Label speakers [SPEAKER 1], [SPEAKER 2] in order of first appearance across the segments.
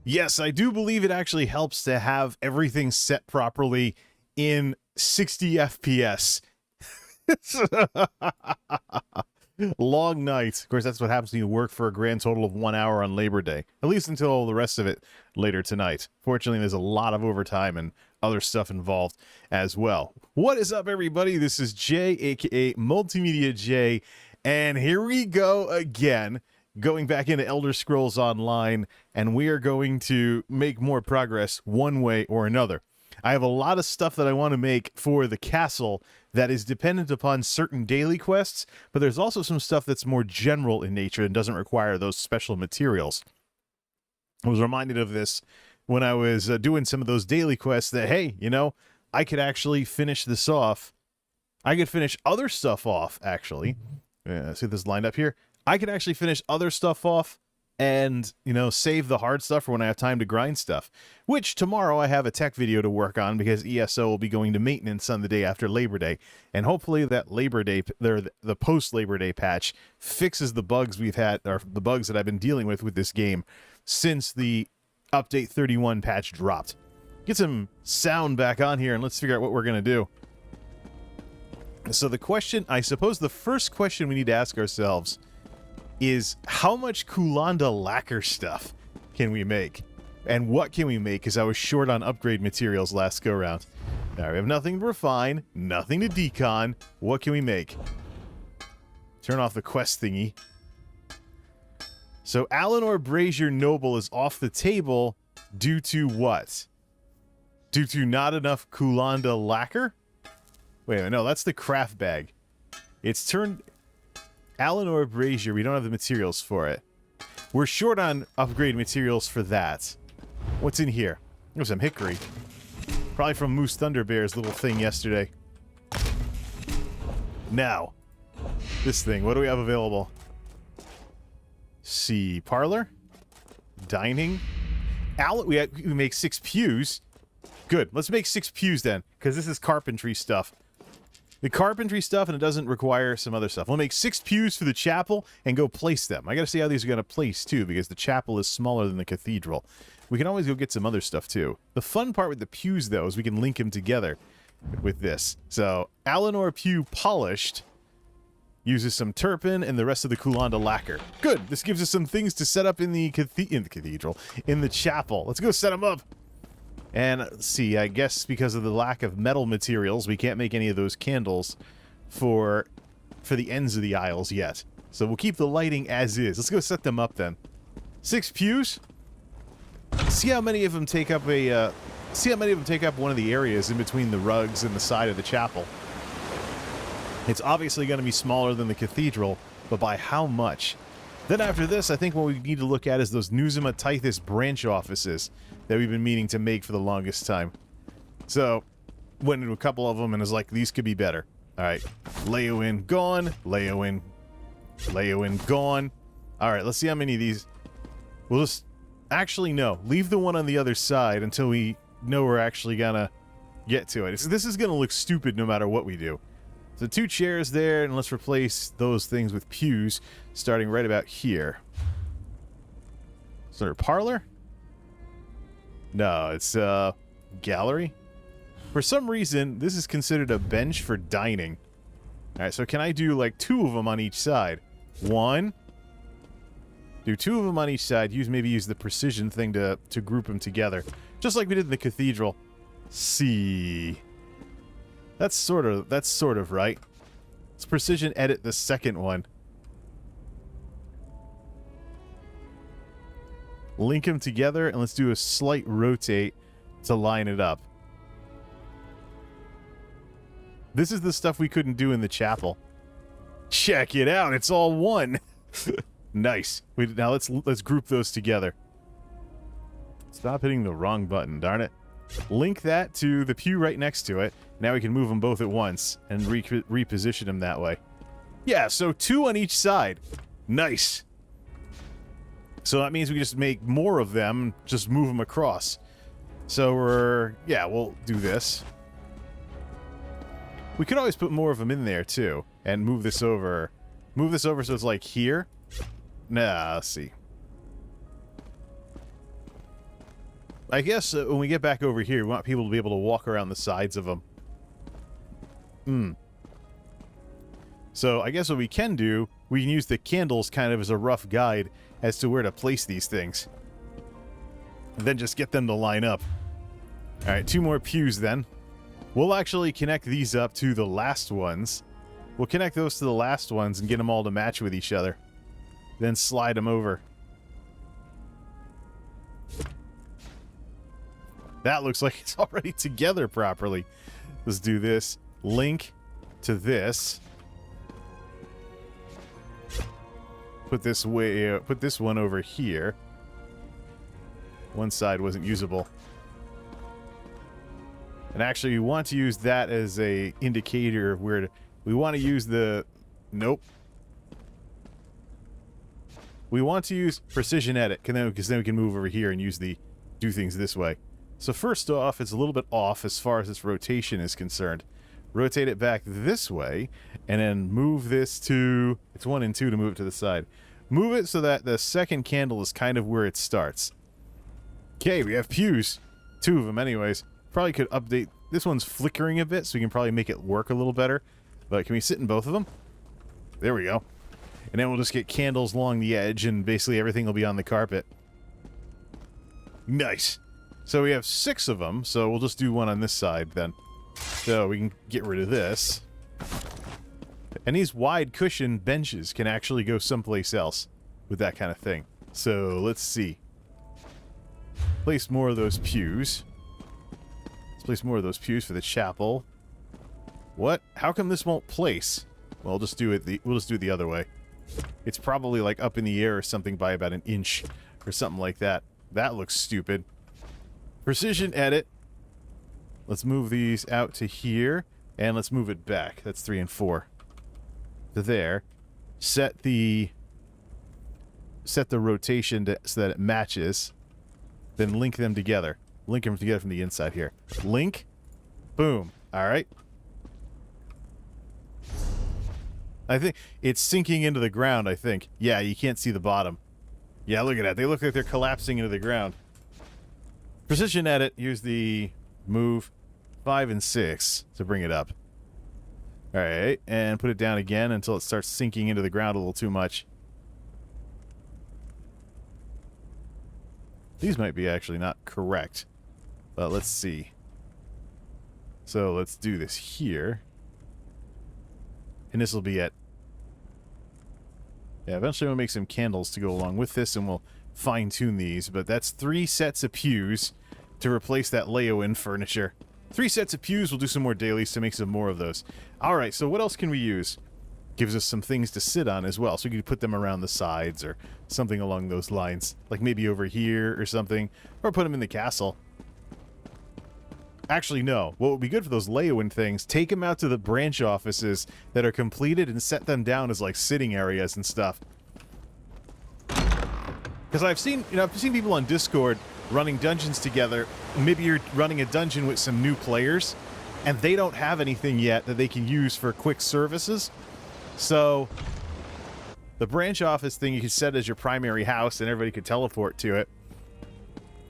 [SPEAKER 1] Yes, I do believe it actually helps to have everything set properly in 60 FPS. Long nights. Of course, that's what happens when you work for a grand total of 1 hour on Labor Day. At least until the rest of it later tonight. Fortunately, there's a lot of overtime and other stuff involved as well. What is up, everybody? This is Jay, aka MultimediaJay, and here we go again, going back into Elder Scrolls Online, and we are going to make more progress one way or another. I have a lot of stuff that I want to make for the castle that is dependent upon certain daily quests, but there's also some stuff that's more general in nature and doesn't require those special materials. I was reminded of this when I was doing some of those daily quests that, hey, you know, I could actually finish this off. I could finish other stuff off, actually. See this lined up here? I could actually finish other stuff off and, you know, save the hard stuff for when I have time to grind stuff. Which, tomorrow I have a tech video to work on because ESO will be going to maintenance on the day after Labor Day. And hopefully that Labor Day, the post-Labor Day patch fixes the bugs we've had, or the bugs that I've been dealing with this game since the Update 31 patch dropped. Get some sound back on here and let's figure out what we're going to do. So the question, I suppose the first question we need to ask ourselves is how much Culanda Lacquer stuff can we make? And what can we make? Because I was short on upgrade materials last go-round. Now, we have nothing to refine, nothing to decon. What can we make? Turn off the quest thingy. So, Alanor Brazier Noble is off the table due to what? Due to not enough Culanda Lacquer? Wait a minute, no, that's the craft bag. It's turned... Alanor Brazier, we don't have the materials for it. We're short on upgrade materials for that. What's in here? There's some hickory. Probably from Moose Thunderbear's little thing yesterday. Now, this thing, what do we have available? See, parlor, dining. We make 6 pews. Good, let's make 6 pews then, because this is carpentry stuff. The carpentry stuff, and it doesn't require some other stuff. We'll make 6 pews for the chapel and go place them. I gotta see how these are gonna place, too, because the chapel is smaller than the cathedral. We can always go get some other stuff, too. The fun part with the pews, though, is we can link them together with this. So, Alanor Pew Polished uses some turpin and the rest of the Culanda Lacquer. Good! This gives us some things to set up in the cathedral, in the chapel. Let's go set them up! And let's see, I guess because of the lack of metal materials, we can't make any of those candles for the ends of the aisles yet. So we'll keep the lighting as is. Let's go set them up then. 6 pews. See how many of them take up a one of the areas in between the rugs and the side of the chapel. It's obviously going to be smaller than the cathedral, but by how much? Then after this, I think what we need to look at is those Nuzhimeh Tythis branch offices that we've been meaning to make for the longest time. So, went into a couple of them and was like, these could be better. Alright, Leo-in, gone. Leo-in, gone. Alright, let's see how many of these... We'll just... Actually, no. Leave the one on the other side until we know we're actually gonna get to it. This is gonna look stupid no matter what we do. So 2 chairs there, and let's replace those things with pews, starting right about here. Is there a parlor? No, it's gallery. For some reason, this is considered a bench for dining. Alright, so can I do like 2 of them on each side? 1. Do 2 of them on each side. Maybe use the precision thing to group them together. Just like we did in the cathedral. See. That's sort of right. Let's precision edit the second one. Link them together, and let's do a slight rotate to line it up. This is the stuff we couldn't do in the chapel. Check it out, it's all one. Nice. Now let's group those together. Stop hitting the wrong button, darn it. Link that to the pew right next to it. Now we can move them both at once and reposition them that way. Yeah, so 2 on each side. Nice. So that means we just make more of them, just move them across. So we'll do this. We could always put more of them in there, too, and move this over. Move this over so it's like here. Nah, let's see. I guess when we get back over here, we want people to be able to walk around the sides of them. So I guess what we can do, we can use the candles kind of as a rough guide as to where to place these things. And then just get them to line up. Alright, 2 more pews then. We'll actually connect these up to the last ones. We'll connect those to the last ones and get them all to match with each other. Then slide them over. That looks like it's already together properly. Let's do this. Link to this. Put this way. Put this one over here. One side wasn't usable. And actually, we want to use that as a indicator of where we want to use the... Nope. We want to use precision edit, because then we can move over here and use the... do things this way. So first off, it's a little bit off as far as its rotation is concerned. Rotate it back this way, and then move this to... It's 1 and 2 to move it to the side. Move it so that the second candle is kind of where it starts. Okay, we have pews. 2 of them anyways. Probably could update... This one's flickering a bit, so we can probably make it work a little better. But can we sit in both of them? There we go. And then we'll just get candles along the edge, and basically everything will be on the carpet. Nice. So we have 6 of them, so we'll just do one on this side then. So we can get rid of this. And these wide cushion benches can actually go someplace else with that kind of thing. So let's see. Place more of those pews. Let's place more of those pews for the chapel. What? How come this won't place? Well, we'll just do it the other way. It's probably like up in the air or something by about an inch or something like that. That looks stupid. Precision edit. Let's move these out to here, and let's move it back. That's 3 and 4. To there. Set the rotation so that it matches. Then link them together. Link them together from the inside here. Link. Boom. All right. I think it's sinking into the ground, I think. Yeah, you can't see the bottom. Yeah, look at that. They look like they're collapsing into the ground. Precision edit. Use the move 5 and 6 to bring it up. All right, and put it down again until it starts sinking into the ground a little too much. These might be actually not correct, but let's see. So let's do this here. And this will be it. Yeah, eventually we'll make some candles to go along with this, and we'll fine-tune these. But that's 3 sets of pews to replace that lay-o-in furniture. 3 sets of pews. We'll do some more dailies to make some more of those. Alright, so what else can we use? Gives us some things to sit on as well. So we could put them around the sides or something along those lines. Like maybe over here or something. Or put them in the castle. Actually, no. What would be good for those lay-o-in things, take them out to the branch offices that are completed and set them down as like sitting areas and stuff. Because I've seen people on Discord running dungeons together. Maybe you're running a dungeon with some new players, and they don't have anything yet that they can use for quick services. So the branch office thing you could set as your primary house, and everybody could teleport to it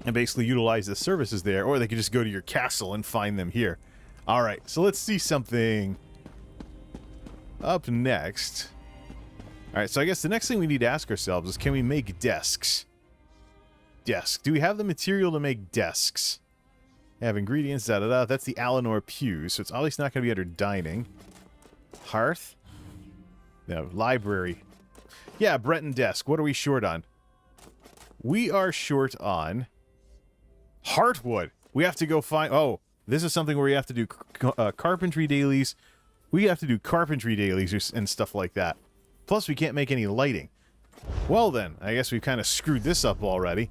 [SPEAKER 1] and basically utilize the services there, or they could just go to your castle and find them here. All right, so let's see something up next. All right, so I guess the next thing we need to ask ourselves is, can we make desks? Desk. Do we have the material to make desks? Have ingredients, da-da-da. That's the Alinor pews, so it's obviously not going to be under dining. Hearth? No, library. Yeah, Breton desk. What are we short on? We are short on heartwood. We have to go find... Oh, this is something where we have to do carpentry dailies. We have to do carpentry dailies and stuff like that. Plus, we can't make any lighting. Well then, I guess we've kind of screwed this up already.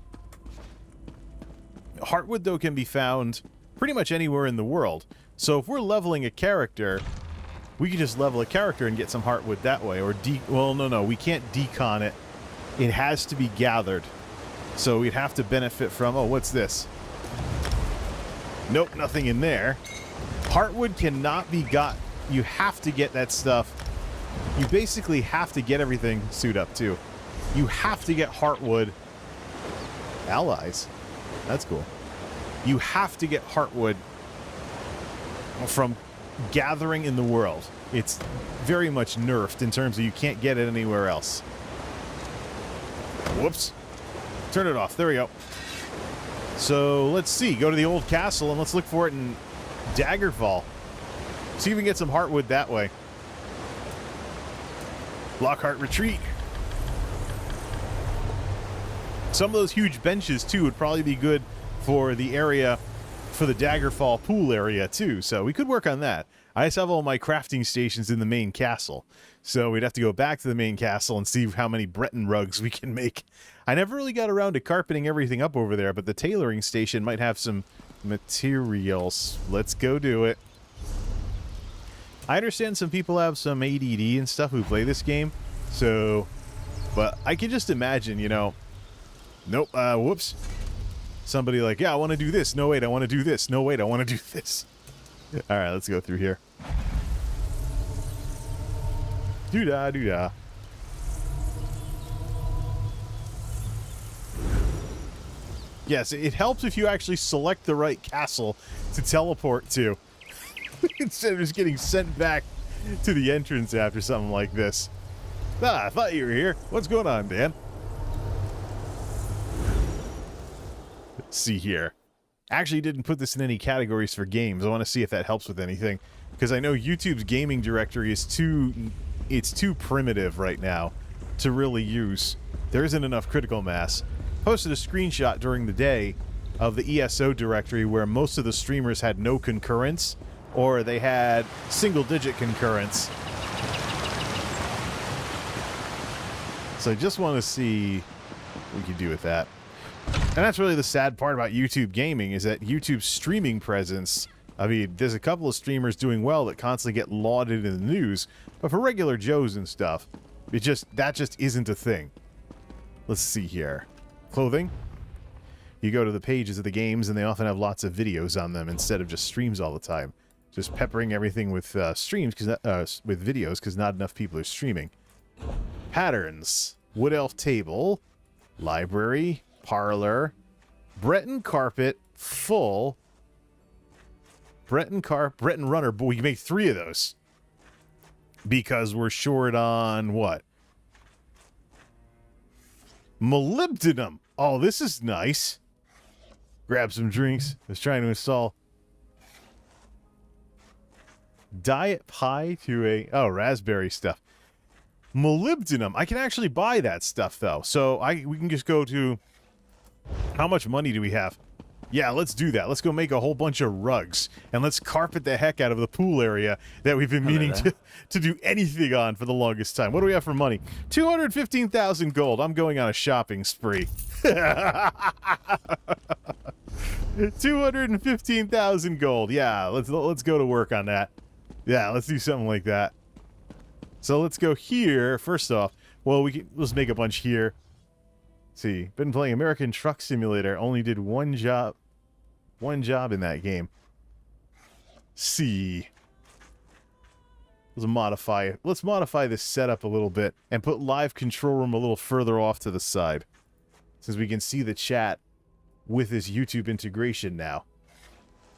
[SPEAKER 1] Heartwood, though, can be found pretty much anywhere in the world. So if we're leveling a character, we can just level a character and get some heartwood that way. Or well, no, we can't decon it. It has to be gathered. So we'd have to benefit from... Oh, what's this? Nope, nothing in there. Heartwood cannot be got you have to get that stuff. You basically have to get everything suit up too. You have to get heartwood. Allies. That's cool. You have to get heartwood from gathering in the world. It's very much nerfed in terms of you can't get it anywhere else. Whoops. Turn it off. There we go. So let's see. Go to the old castle and let's look for it in Daggerfall. See if we can get some heartwood that way. Lockhart Retreat. Some of those huge benches, too, would probably be good for the area, for the Daggerfall pool area, too. So we could work on that. I just have all my crafting stations in the main castle. So we'd have to go back to the main castle and see how many Breton rugs we can make. I never really got around to carpeting everything up over there, but the tailoring station might have some materials. Let's go do it. I understand some people have some ADD and stuff who play this game, so, but I can just imagine, you know, nope, whoops. Somebody like, yeah, I want to do this. No, wait, I want to do this. No, wait, I want to do this. All right, let's go through here. Doo-dah, doo-dah. Yes, it helps if you actually select the right castle to teleport to. Instead of just getting sent back to the entrance after something like this. Ah, I thought you were here. What's going on, Dan? Let's see here. Actually didn't put this in any categories for games. I want to see if that helps with anything. Because I know YouTube's gaming directory is too primitive right now to really use. There isn't enough critical mass. Posted a screenshot during the day of the ESO directory where most of the streamers had no concurrence, or they had single-digit concurrence. So I just want to see what we can do with that. And that's really the sad part about YouTube gaming, is that YouTube's streaming presence, I mean, there's a couple of streamers doing well that constantly get lauded in the news, but for regular Joes and stuff, that just isn't a thing. Let's see here. Clothing. You go to the pages of the games, and they often have lots of videos on them instead of just streams all the time. Just peppering everything with streams, with videos, because not enough people are streaming. Patterns. Wood Elf Table. Library. Parlor. Breton Carpet. Full. Breton Runner. But we can make 3 of those. Because we're short on what? Molybdenum. Oh, this is nice. Grab some drinks. I was trying to install diet pie to a... Oh, raspberry stuff. Molybdenum. I can actually buy that stuff, though. So we can just go to... How much money do we have? Yeah, let's do that. Let's go make a whole bunch of rugs. And let's carpet the heck out of the pool area that we've been meaning to do anything on for the longest time. What do we have for money? 215,000 gold. I'm going on a shopping spree. 215,000 gold. Yeah, let's go to work on that. Yeah, let's do something like that. So let's go here. First off, well, let's make a bunch here. See, been playing American Truck Simulator. Only did one job in that game. See, let's modify this setup a little bit and put live control room a little further off to the side, since we can see the chat with this YouTube integration now.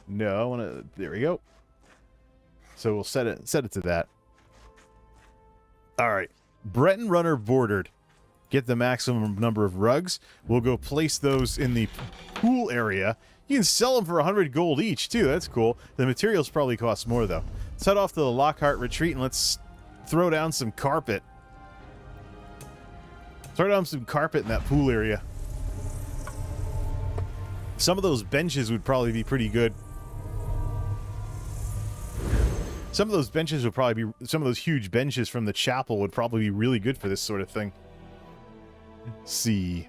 [SPEAKER 1] No, I want to. There we go. So we'll set it to that. All right, Breton Runner bordered. Get the maximum number of rugs. We'll go place those in the pool area. You can sell them for 100 gold each, too. That's cool. The materials probably cost more, though. Let's head off to the Lockhart Retreat, and let's throw down some carpet. Throw down some carpet in that pool area. Some of those benches would probably be pretty good. Some of those benches would probably be... Some of those huge benches from the chapel would probably be really good for this sort of thing. See.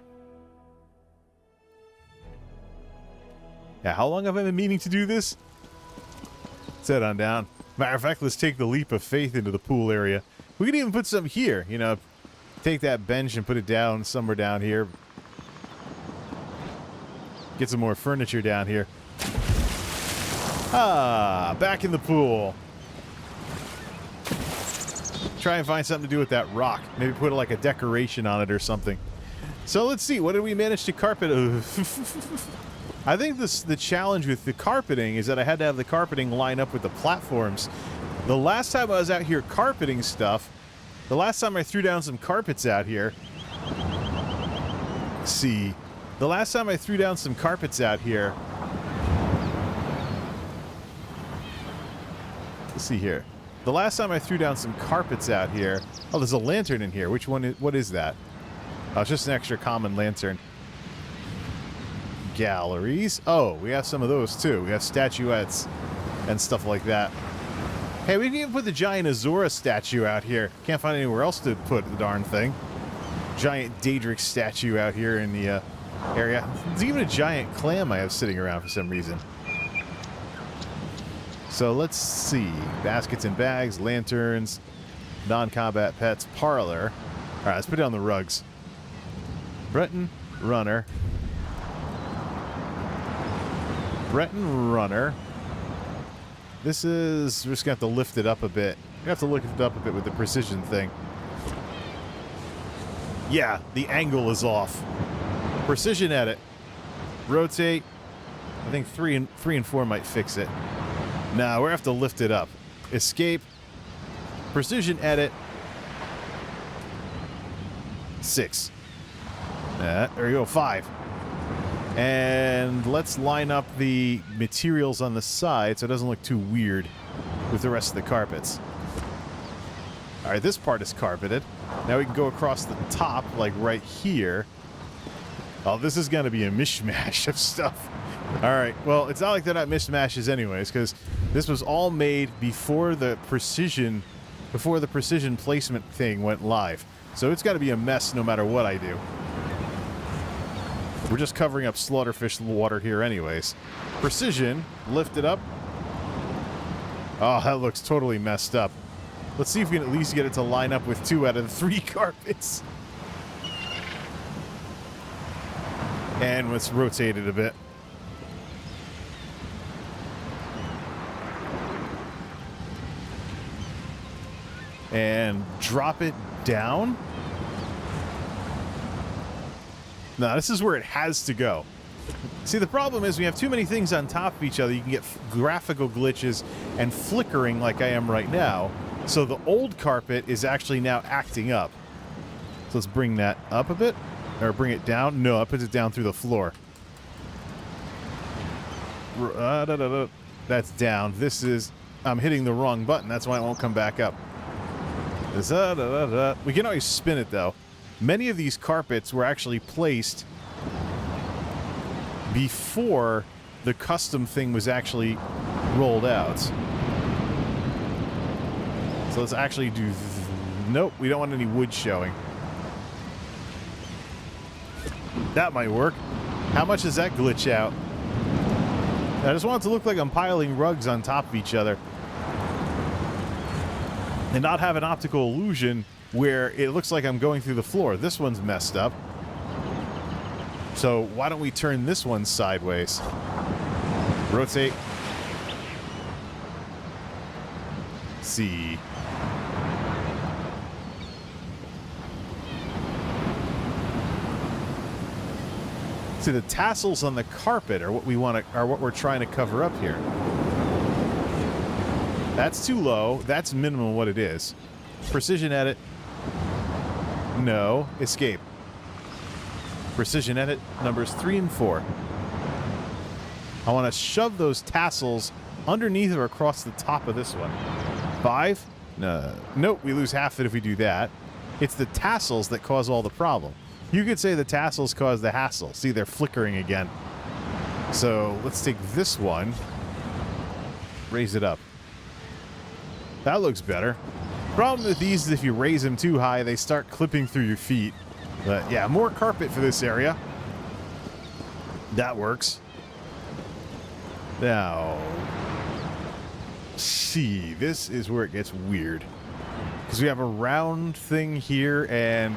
[SPEAKER 1] Yeah, how long have I been meaning to do this? Let's head on down. Matter of fact, let's take the leap of faith into the pool area. We could even put some here, you know. Take that bench and put it down somewhere down here. Get some more furniture down here. Ah, back in the pool. try and find something to do with that rock. Maybe put like a decoration on it or something. So let's see. What did we manage to carpet? I think the challenge with the carpeting is that I had to have the carpeting line up with the platforms. The last time I was out here carpeting stuff, the last time I threw down some carpets out here. Let's see. The last time I threw down some carpets out here. Let's see here. The last time I threw down some carpets out here. Oh, there's a lantern in here. Which one is, what is that? Oh, it's just an extra common lantern. Galleries. Oh, we have some of those too. We have statuettes and stuff like that. Hey, we can even put the giant Azora statue out here. Can't find anywhere else to put the darn thing. Giant Daedric statue out here in the area. There's even a giant clam I have sitting around for some reason. So let's see. Baskets and bags, lanterns, non-combat pets, parlor. All right, let's put down the rugs. Breton runner. Breton runner. This is... we're just going to have to lift it up a bit. We have to lift it up a bit with the precision thing. Yeah, the angle is off. Precision edit. Rotate. I think 3 and 4 might fix it. Nah, we're going to have to lift it up. Escape. Precision edit. 6. There we go, 5. And let's line up the materials on the side so it doesn't look too weird with the rest of the carpets. All right, this part is carpeted. Now we can go across the top, like right here. Oh, this is going to be a mishmash of stuff. All right, well, it's not like they're not mishmashes anyways, because this was all made before the precision placement thing went live. So it's got to be a mess no matter what I do. We're just covering up slaughterfish water here anyways. Precision, lift it up. Oh, that looks totally messed up. Let's see if we can at least get it to line up with 2 out of the 3 carpets. And let's rotate it a bit. And drop it down. No, this is where it has to go. See, the problem is we have too many things on top of each other. You can get graphical glitches and flickering like I am right now. So the old carpet is actually now acting up. So let's bring that up a bit. Or bring it down. No, it puts it down through the floor. That's down. This is... I'm hitting the wrong button. That's why it won't come back up. We can always spin it, though. Many of these carpets were actually placed before the custom thing was actually rolled out. So let's actually do... Nope, we don't want any wood showing. That might work. How much does that glitch out? I just want it to look like I'm piling rugs on top of each other. And not have an optical illusion where it looks like I'm going through the floor. This one's messed up. So why don't we turn this one sideways? Rotate. C. See, the tassels on the carpet are what we want to, are what we're trying to cover up here. That's too low. That's minimum what it is. Precision edit. No. Escape. Precision edit numbers 3 and 4. I want to shove those tassels underneath or across the top of this one. 5. No. Nope, we lose half it if we do that. It's the tassels that cause all the problem. You could say the tassels cause the hassle. See, they're flickering again. So let's take this one. Raise it up. That looks better. Problem with these is if you raise them too high, they start clipping through your feet. But yeah, more carpet for this area. That works. Now, see, this is where it gets weird. Because we have a round thing here, and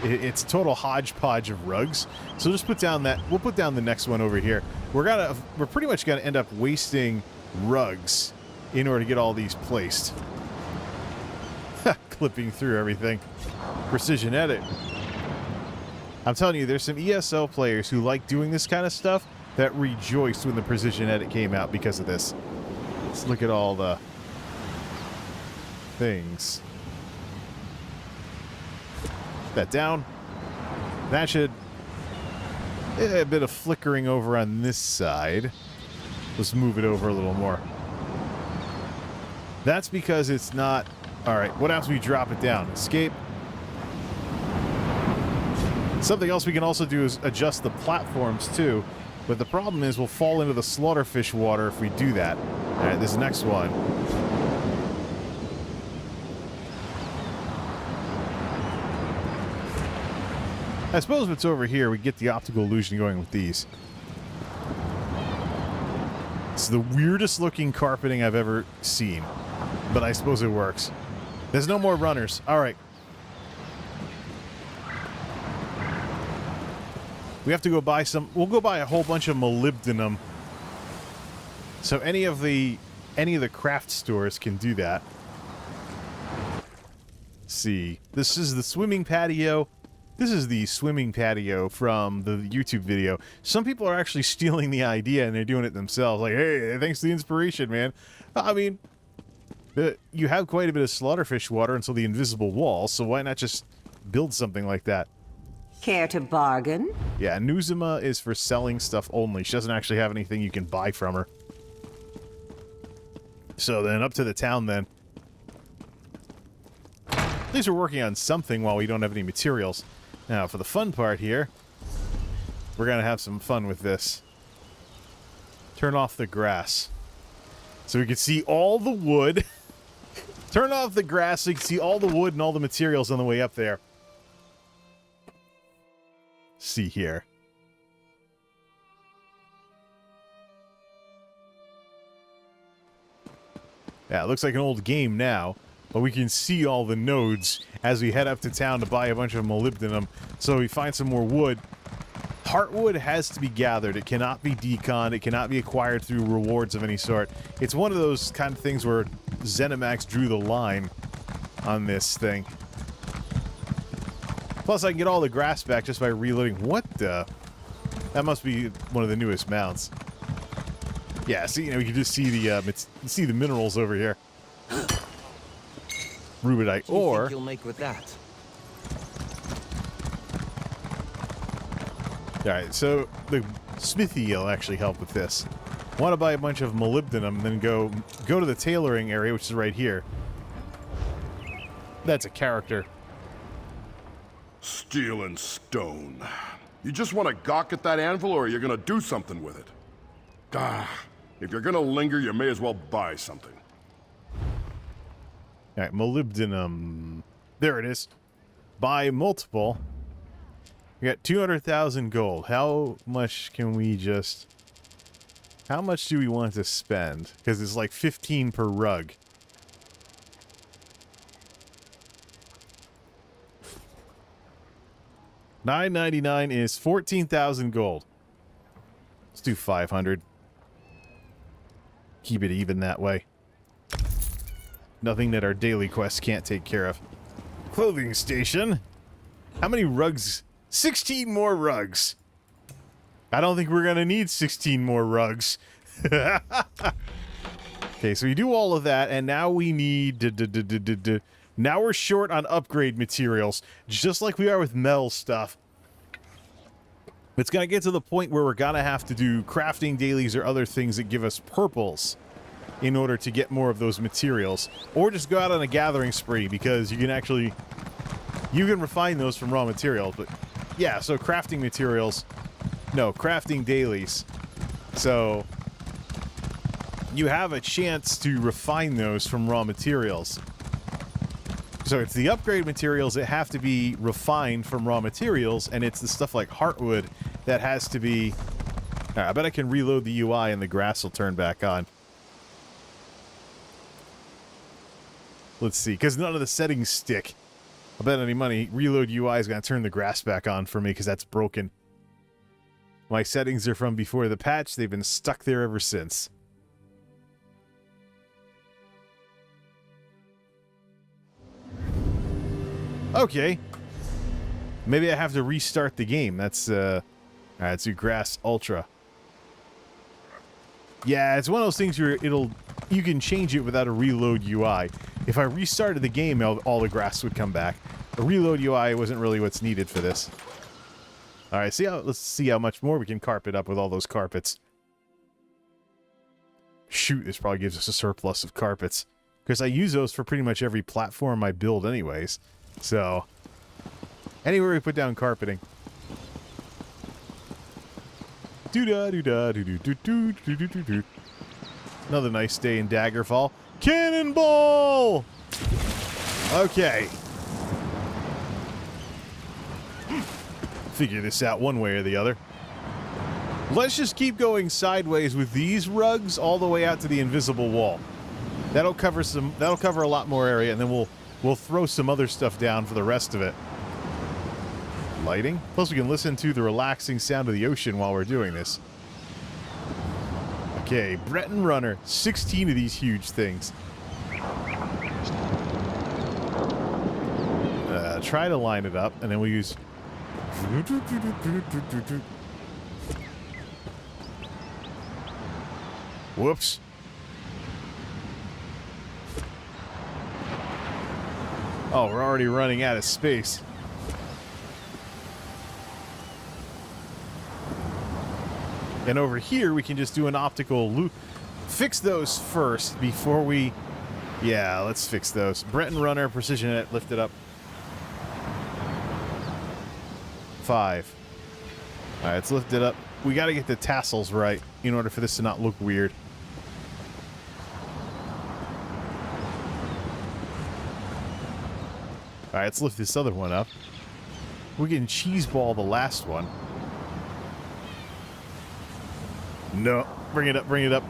[SPEAKER 1] it's total hodgepodge of rugs. So just put down that. We'll put down the next one over here. We're pretty much gonna end up wasting rugs in order to get all these placed. clipping through everything. Precision edit. I'm telling you, there's some ESO players who like doing this kind of stuff that rejoiced when the precision edit came out because of this. Let's look at all the things. That down. That should... a bit of flickering over on this side. Let's move it over a little more. That's because it's not... Alright, what happens when we drop it down? Escape. Something else we can also do is adjust the platforms too. But the problem is we'll fall into the slaughterfish water if we do that. Alright, this next one. I suppose if it's over here, we get the optical illusion going with these. It's the weirdest looking carpeting I've ever seen. But I suppose it works. There's no more runners. Alright. We have to go buy some... We'll go buy a whole bunch of molybdenum. So any of the craft stores can do that. Let's see. This is the swimming patio. This is the swimming patio from the YouTube video. Some people are actually stealing the idea and they're doing it themselves. Like, hey, thanks to the inspiration, man. I mean, you have quite a bit of slaughterfish water until the invisible wall, so why not just build something like that?
[SPEAKER 2] Care to bargain?
[SPEAKER 1] Yeah, Nuzhimeh is for selling stuff only. She doesn't actually have anything you can buy from her. So then up to the town then. At least we're working on something while we don't have any materials. Now, for the fun part here, we're going to have some fun with this. Turn off the grass. So we can see all the wood. Turn off the grass so you can see all the wood and all the materials on the way up there. See here. Yeah, it looks like an old game now. But we can see all the nodes as we head up to town to buy a bunch of molybdenum. So we find some more wood. Heartwood has to be gathered. It cannot be deconned. It cannot be acquired through rewards of any sort. It's one of those kind of things where ZeniMax drew the line on this thing. Plus, I can get all the grass back just by reloading. What the? That must be one of the newest mounts. Yeah, see, you know, you can just see the minerals over here. Rubidite ore.
[SPEAKER 3] Think you'll make with that?
[SPEAKER 1] Alright, so the smithy will actually help with this. Want to buy a bunch of molybdenum, then go to the tailoring area, which is right here. That's a character.
[SPEAKER 4] Steel and stone. You just want to gawk at that anvil, or you're gonna do something with it? Ah, if you're gonna linger, you may as well buy something.
[SPEAKER 1] Alright, molybdenum. There it is. Buy multiple. We got 200,000 gold. How much can we just... How much do we want to spend? Because it's like 15 per rug. $9.99 is 14,000 gold. Let's do 500. Keep it even that way. Nothing that our daily quests can't take care of. Clothing station. How many rugs? 16 more rugs. I don't think we're going to need 16 more rugs. Okay, so we do all of that, and now we need... Now we're short on upgrade materials, just like we are with metal stuff. It's going to get to the point where we're going to have to do crafting dailies or other things that give us purples in order to get more of those materials. Or just go out on a gathering spree, because you can actually... You can refine those from raw materials, but... Yeah, so crafting materials... No, crafting dailies. So... You have a chance to refine those from raw materials. So it's the upgrade materials that have to be refined from raw materials, and it's the stuff like heartwood that has to be... I bet I can reload the UI and the grass will turn back on. Let's see, because none of the settings stick. I'll bet any money, reload UI is going to turn the grass back on for me, because that's broken. My settings are from before the patch. They've been stuck there ever since. Okay. Maybe I have to restart the game. That's, alright, let's do Grass Ultra. Yeah, it's one of those things where you can change it without a reload UI. If I restarted the game, all the grass would come back. A reload UI wasn't really what's needed for this. Alright, let's see how much more we can carpet up with all those carpets. Shoot, this probably gives us a surplus of carpets. Because I use those for pretty much every platform I build anyways. So, anywhere we put down carpeting. Do-da-do-da-do-do-do-do-do-do-do. Another nice day in Daggerfall. Cannonball! Okay. Figure this out one way or the other. Let's just keep going sideways with these rugs all the way out to the invisible wall. That'll cover a lot more area, and then we'll throw some other stuff down for the rest of it. Lighting. Plus we can listen to the relaxing sound of the ocean while we're doing this. Okay, Breton Runner. 16 of these huge things. Try to line it up, and then we'll use... Whoops. Oh, we're already running out of space. And over here, we can just do an optical loop. Fix those first before we... Yeah, let's fix those. Breton Runner, Precision Edit, lift it up. 5. Alright, let's lift it up. We gotta get the tassels right in order for this to not look weird. Alright, let's lift this other one up. We can cheeseball the last one. No. Bring it up, bring it up.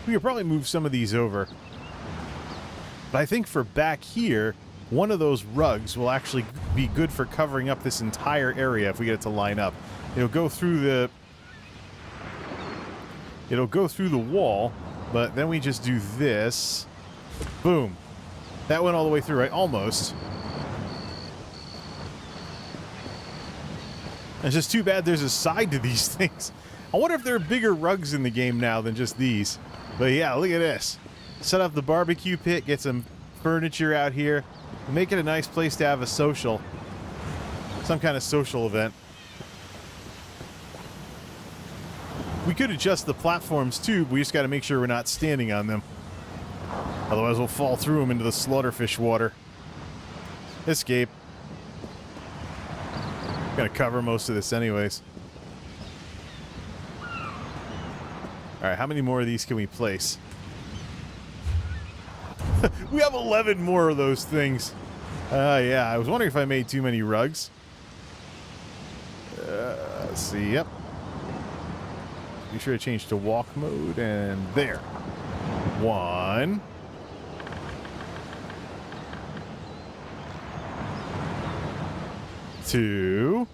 [SPEAKER 1] We could probably move some of these over. But I think for back here, one of those rugs will actually be good for covering up this entire area if we get it to line up. It'll go through the... It'll go through the wall, but then we just do this. Boom. That went all the way through, right? Almost. It's just too bad there's a side to these things. I wonder if there are bigger rugs in the game now than just these. But yeah, look at this. Set up the barbecue pit, get some furniture out here, make it a nice place to have a social. Some kind of social event. We could adjust the platforms too, but we just got to make sure we're not standing on them. Otherwise we'll fall through them into the slaughterfish water. Escape. I'm gonna cover most of this anyways. Alright, how many more of these can we place? We have 11 more of those things. Yeah, I was wondering if I made too many rugs. Let's see, yep. Be sure to change to walk mode, and there. 1. 2.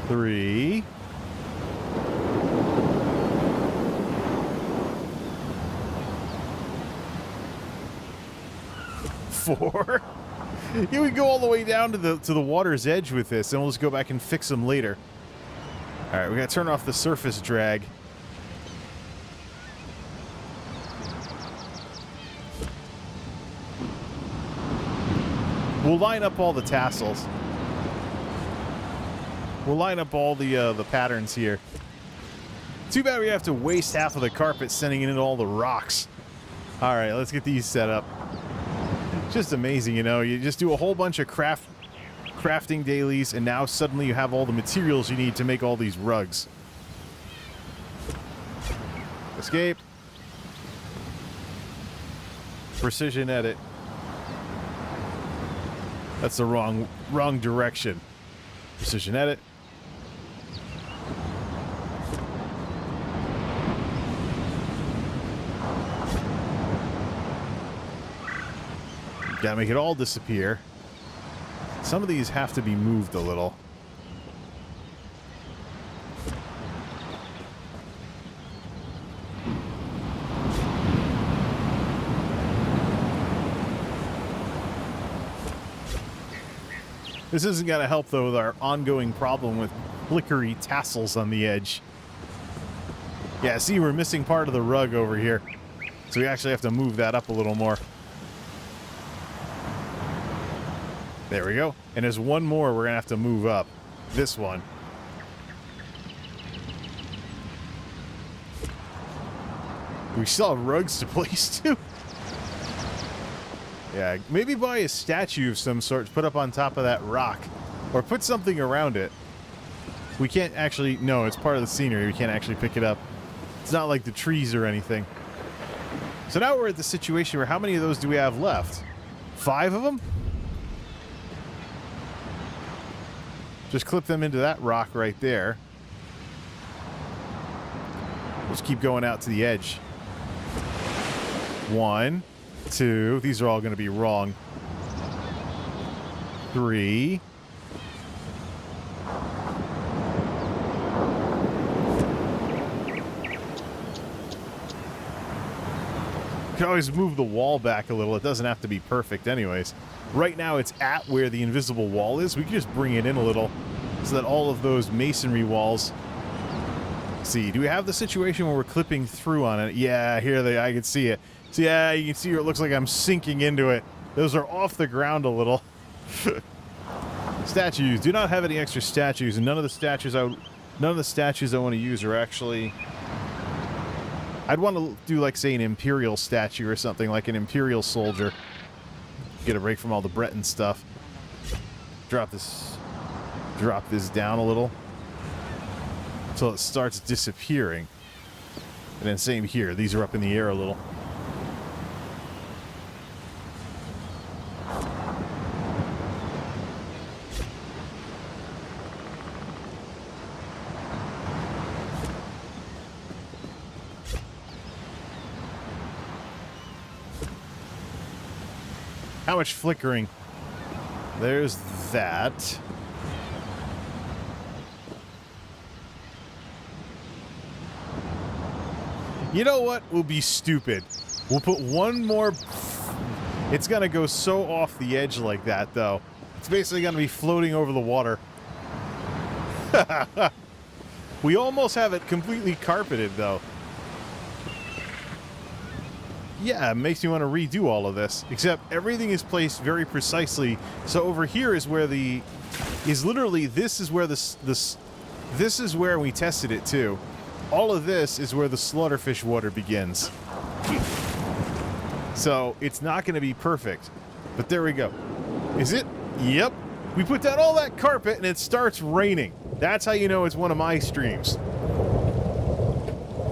[SPEAKER 1] 3. 4. Yeah, we go all the way down to the water's edge with this, and we'll just go back and fix them later. All right, we got to turn off the surface drag. We'll line up all the tassels. We'll line up all the patterns here. Too bad we have to waste half of the carpet sending it into all the rocks. All right, let's get these set up. Just amazing, you know. You just do a whole bunch of crafting dailies, and now suddenly you have all the materials you need to make all these rugs. Escape. Precision edit. That's the wrong direction. Precision edit. Gotta make it all disappear. Some of these have to be moved a little. This isn't going to help, though, with our ongoing problem with flickery tassels on the edge. Yeah, see, we're missing part of the rug over here. So we actually have to move that up a little more. There we go. And there's one more we're going to have to move up. This one. We still have rugs to place, too. Yeah, maybe buy a statue of some sort to put up on top of that rock. Or put something around it. We can't actually... No, it's part of the scenery. We can't actually pick it up. It's not like the trees or anything. So now we're at the situation where how many of those do we have left? 5 of them? Just clip them into that rock right there. Just keep going out to the edge. 1, 2. These are all going to be wrong. 3. You can always move the wall back a little. It doesn't have to be perfect anyways. Right now it's at where the invisible wall is. We can just bring it in a little so that all of those masonry walls... See, do we have the situation where we're clipping through on it? Yeah, here I can see it. So yeah, you can see where it looks like I'm sinking into it. Those are off the ground a little. Statues. Do not have any extra statues, and none of the statues I want to use are actually... I'd want to do, like, say, an Imperial statue or something, like an Imperial soldier. Get a break from all the Breton stuff. Drop this down a little until it starts disappearing. And then same here. These are up in the air a little. How much flickering? There's that. You know what? We'll be stupid. We'll put one more... It's gonna go so off the edge like that, though. It's basically gonna be floating over the water. We almost have it completely carpeted, though. Yeah, it makes me want to redo all of this. Except everything is placed very precisely. So over here is where the... literally, this is where this is where we tested it too. All of this is where the slaughterfish water begins. So it's not going to be perfect. But there we go. Is it? Yep. We put down all that carpet and it starts raining. That's how you know it's one of my streams.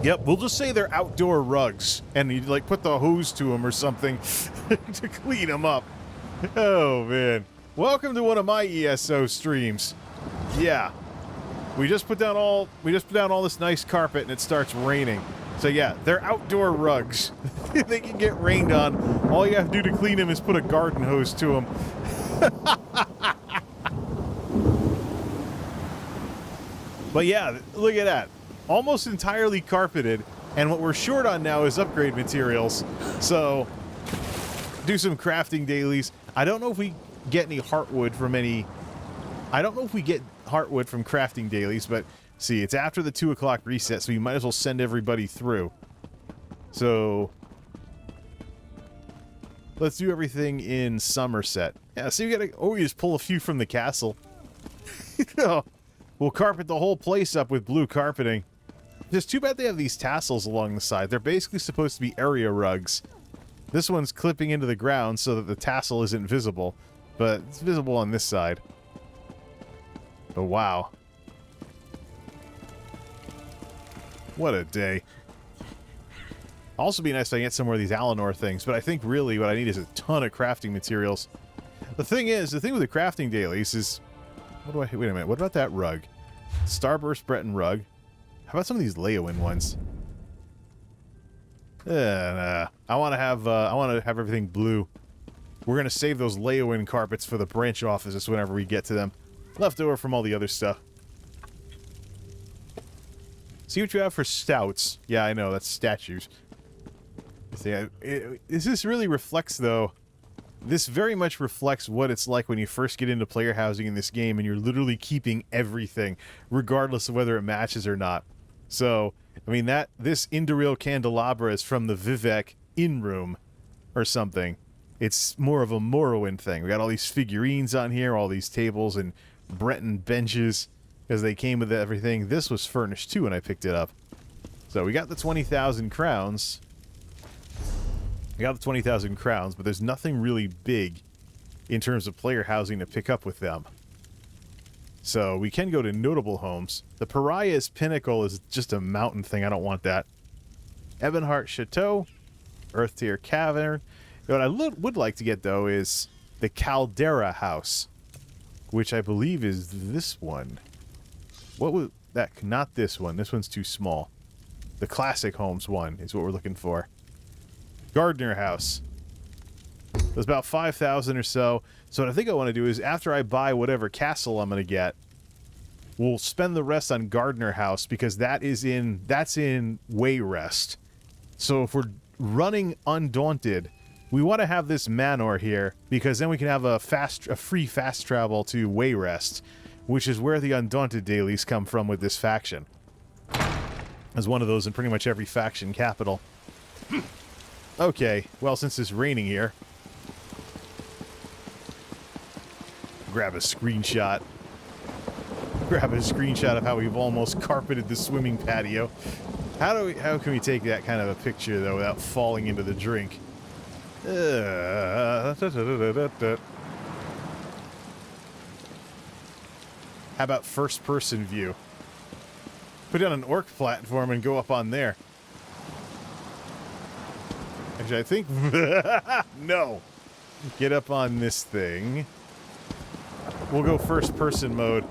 [SPEAKER 1] Yep, we'll just say they're outdoor rugs, and you like put the hose to them or something to clean them up. Oh man, welcome to one of my ESO streams. Yeah, we just put down all this nice carpet, and it starts raining. So yeah, they're outdoor rugs. They can get rained on. All you have to do to clean them is put a garden hose to them. But yeah, look at that. Almost entirely carpeted, and what we're short on now is upgrade materials. So, do some crafting dailies. I don't know if we get any heartwood from any... I don't know if we get heartwood from crafting dailies, but see, it's after the 2 o'clock reset, so we might as well send everybody through. So, let's do everything in Somerset. Yeah, see, we gotta... Oh, we just pull a few from the castle. We'll carpet the whole place up with blue carpeting. It's too bad they have these tassels along the side. They're basically supposed to be area rugs. This one's clipping into the ground so that the tassel isn't visible, but it's visible on this side. Oh, wow. What a day. Also be nice if I get some more of these Alinor things, but I think really what I need is a ton of crafting materials. The thing is, the thing with the crafting dailies is... Wait a minute, what about that rug? Starburst Breton rug. How about some of these Leowin ones? Nah. I want to have everything blue. We're going to save those lay-in carpets for the branch offices whenever we get to them. Left over from all the other stuff. See what you have for stouts. Yeah, I know, that's statues. See, this really reflects, though... This very much reflects what it's like when you first get into player housing in this game and you're literally keeping everything, regardless of whether it matches or not. So, I mean, this Indoril candelabra is from the Vivek in-room or something. It's more of a Morrowind thing. We got all these figurines on here, all these tables and Breton benches, because they came with everything. This was furnished, too, when I picked it up. So, we got the 20,000 crowns... We got the 20,000 crowns, but there's nothing really big in terms of player housing to pick up with them. So we can go to notable homes. The Pariah's Pinnacle is just a mountain thing. I don't want that. Ebonheart Chateau, Earth Tier Cavern. What I would like to get, though, is the Caldera House, which I believe is this one. What was that? Not this one. This one's too small. The Classic Homes one is what we're looking for. Gardener House. There's about 5,000 or so. So what I think I want to do is, after I buy whatever castle I'm going to get, we'll spend the rest on Gardener House, because that's in Wayrest. So if we're running Undaunted, we want to have this manor here, because then we can have a free fast travel to Wayrest, which is where the Undaunted dailies come from with this faction. There's one of those in pretty much every faction capital. Okay, well, since it's raining here, grab a screenshot. Grab a screenshot of how we've almost carpeted the swimming patio. How can we take that kind of a picture, though, without falling into the drink? How about first-person view? Put down an orc platform and go up on there. Actually, I think... No! Get up on this thing. We'll go first-person mode.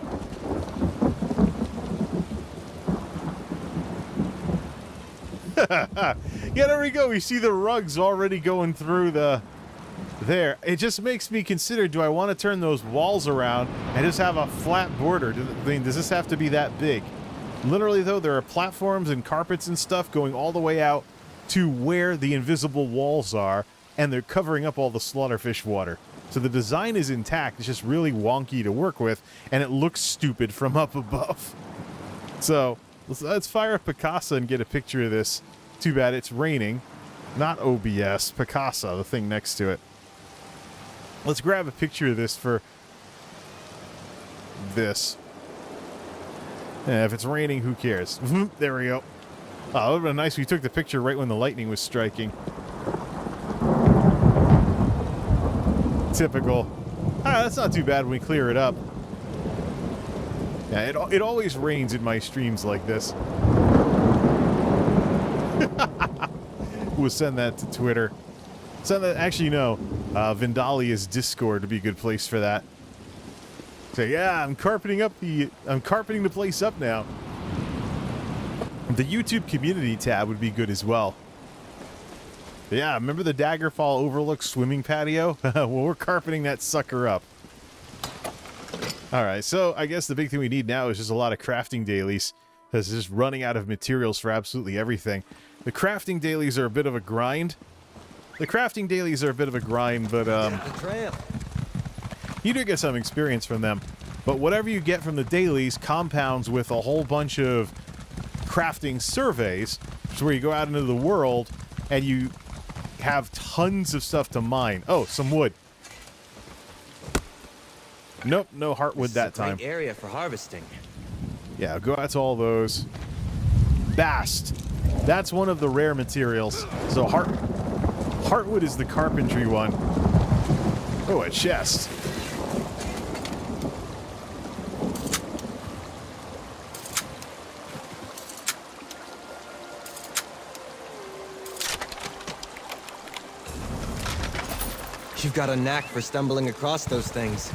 [SPEAKER 1] Yeah, there we go. We see the rugs already going through there. It just makes me consider, do I want to turn those walls around and just have a flat border? Does this have to be that big? Literally, though, there are platforms and carpets and stuff going all the way out to where the invisible walls are, and they're covering up all the slaughterfish water. So the design is intact, it's just really wonky to work with, and it looks stupid from up above. So, let's fire up Picasa and get a picture of this. Too bad it's raining. Not OBS, Picasa, the thing next to it. Let's grab a picture of this for this. Yeah, if it's raining, who cares? There we go. Oh, it would have been nice if we took the picture right when the lightning was striking. Typical. Ah, that's not too bad when we clear it up. Yeah, it always rains in my streams like this. We'll send that to Twitter. Actually, no. Vindalia's Discord would be a good place for that. So yeah, I'm carpeting the place up now. The YouTube community tab would be good as well. But yeah, remember the Daggerfall Overlook swimming patio? Well, we're carpeting that sucker up. Alright, so I guess the big thing we need now is just a lot of crafting dailies. Because it's just running out of materials for absolutely everything. The crafting dailies are a bit of a grind. But you do get some experience from them. But whatever you get from the dailies compounds with a whole bunch of crafting surveys, which is where you go out into the world and you have tons of stuff to mine. Oh, some wood. Nope, no heartwood that time.
[SPEAKER 3] Great area for harvesting.
[SPEAKER 1] Yeah, go out to all those. Bast. That's one of the rare materials. So heartwood is the carpentry one. Oh, a chest.
[SPEAKER 3] You've got a knack for stumbling across those things.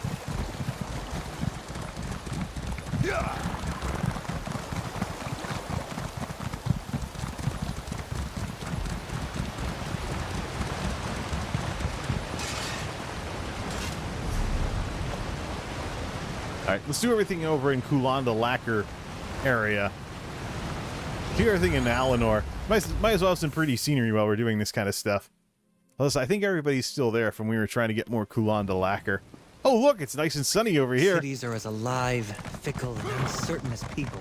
[SPEAKER 1] Alright, let's do everything over in Culanda Lacquer area. Do everything in Alinor. Might as well have some pretty scenery while we're doing this kind of stuff. Plus, I think everybody's still there from when we were trying to get more Culanda Lacquer. Oh, look, it's nice and sunny over here.
[SPEAKER 3] Cities are as alive, fickle, and uncertain as people.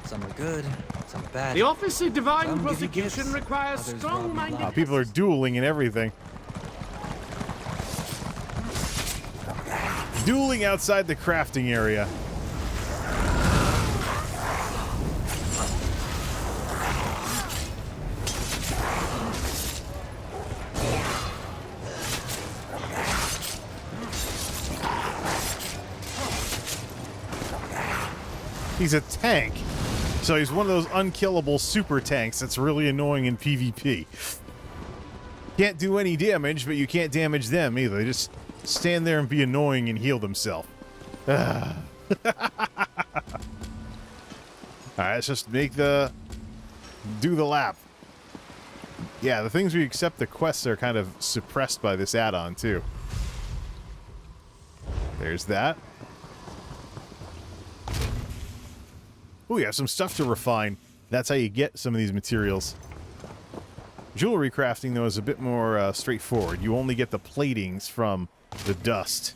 [SPEAKER 3] Some are good, some are bad.
[SPEAKER 5] The Office of Divine
[SPEAKER 3] Some give you
[SPEAKER 5] Prosecution
[SPEAKER 3] gifts,
[SPEAKER 5] requires
[SPEAKER 3] others rob you
[SPEAKER 5] strong-minded...
[SPEAKER 3] blind.
[SPEAKER 1] People are dueling and everything. Dueling outside the crafting area. He's a tank. So he's one of those unkillable super tanks that's really annoying in PvP. Can't do any damage, but you can't damage them either. They just stand there and be annoying and heal themselves. Alright, let's just do the lap. Yeah, the things we accept the quests are kind of suppressed by this add-on too. There's that. Oh, you have some stuff to refine. That's how you get some of these materials. Jewelry crafting, though, is a bit more straightforward. You only get the platings from the dust.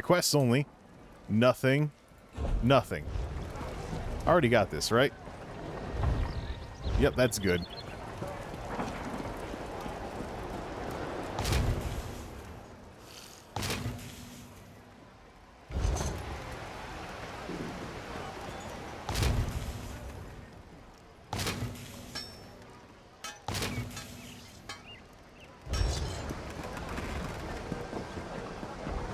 [SPEAKER 1] Quests only. Nothing. Nothing. Already got this, right? Yep, that's good.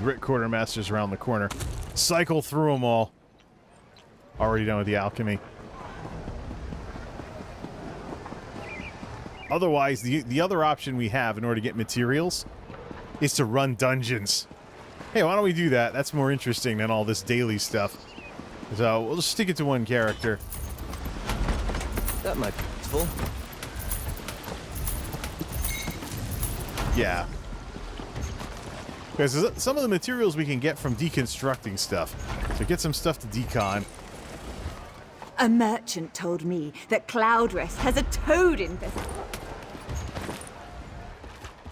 [SPEAKER 1] Grit Quartermaster's around the corner. Cycle through them all. Already done with the alchemy. Otherwise, the other option we have in order to get materials is to run dungeons. Hey, why don't we do that? That's more interesting than all this daily stuff. So, we'll just stick it to one character.
[SPEAKER 3] That might be useful.
[SPEAKER 1] Yeah. Because some of the materials we can get from deconstructing stuff. So get some stuff to decon.
[SPEAKER 2] A merchant told me that Cloudrest has a toad infestation.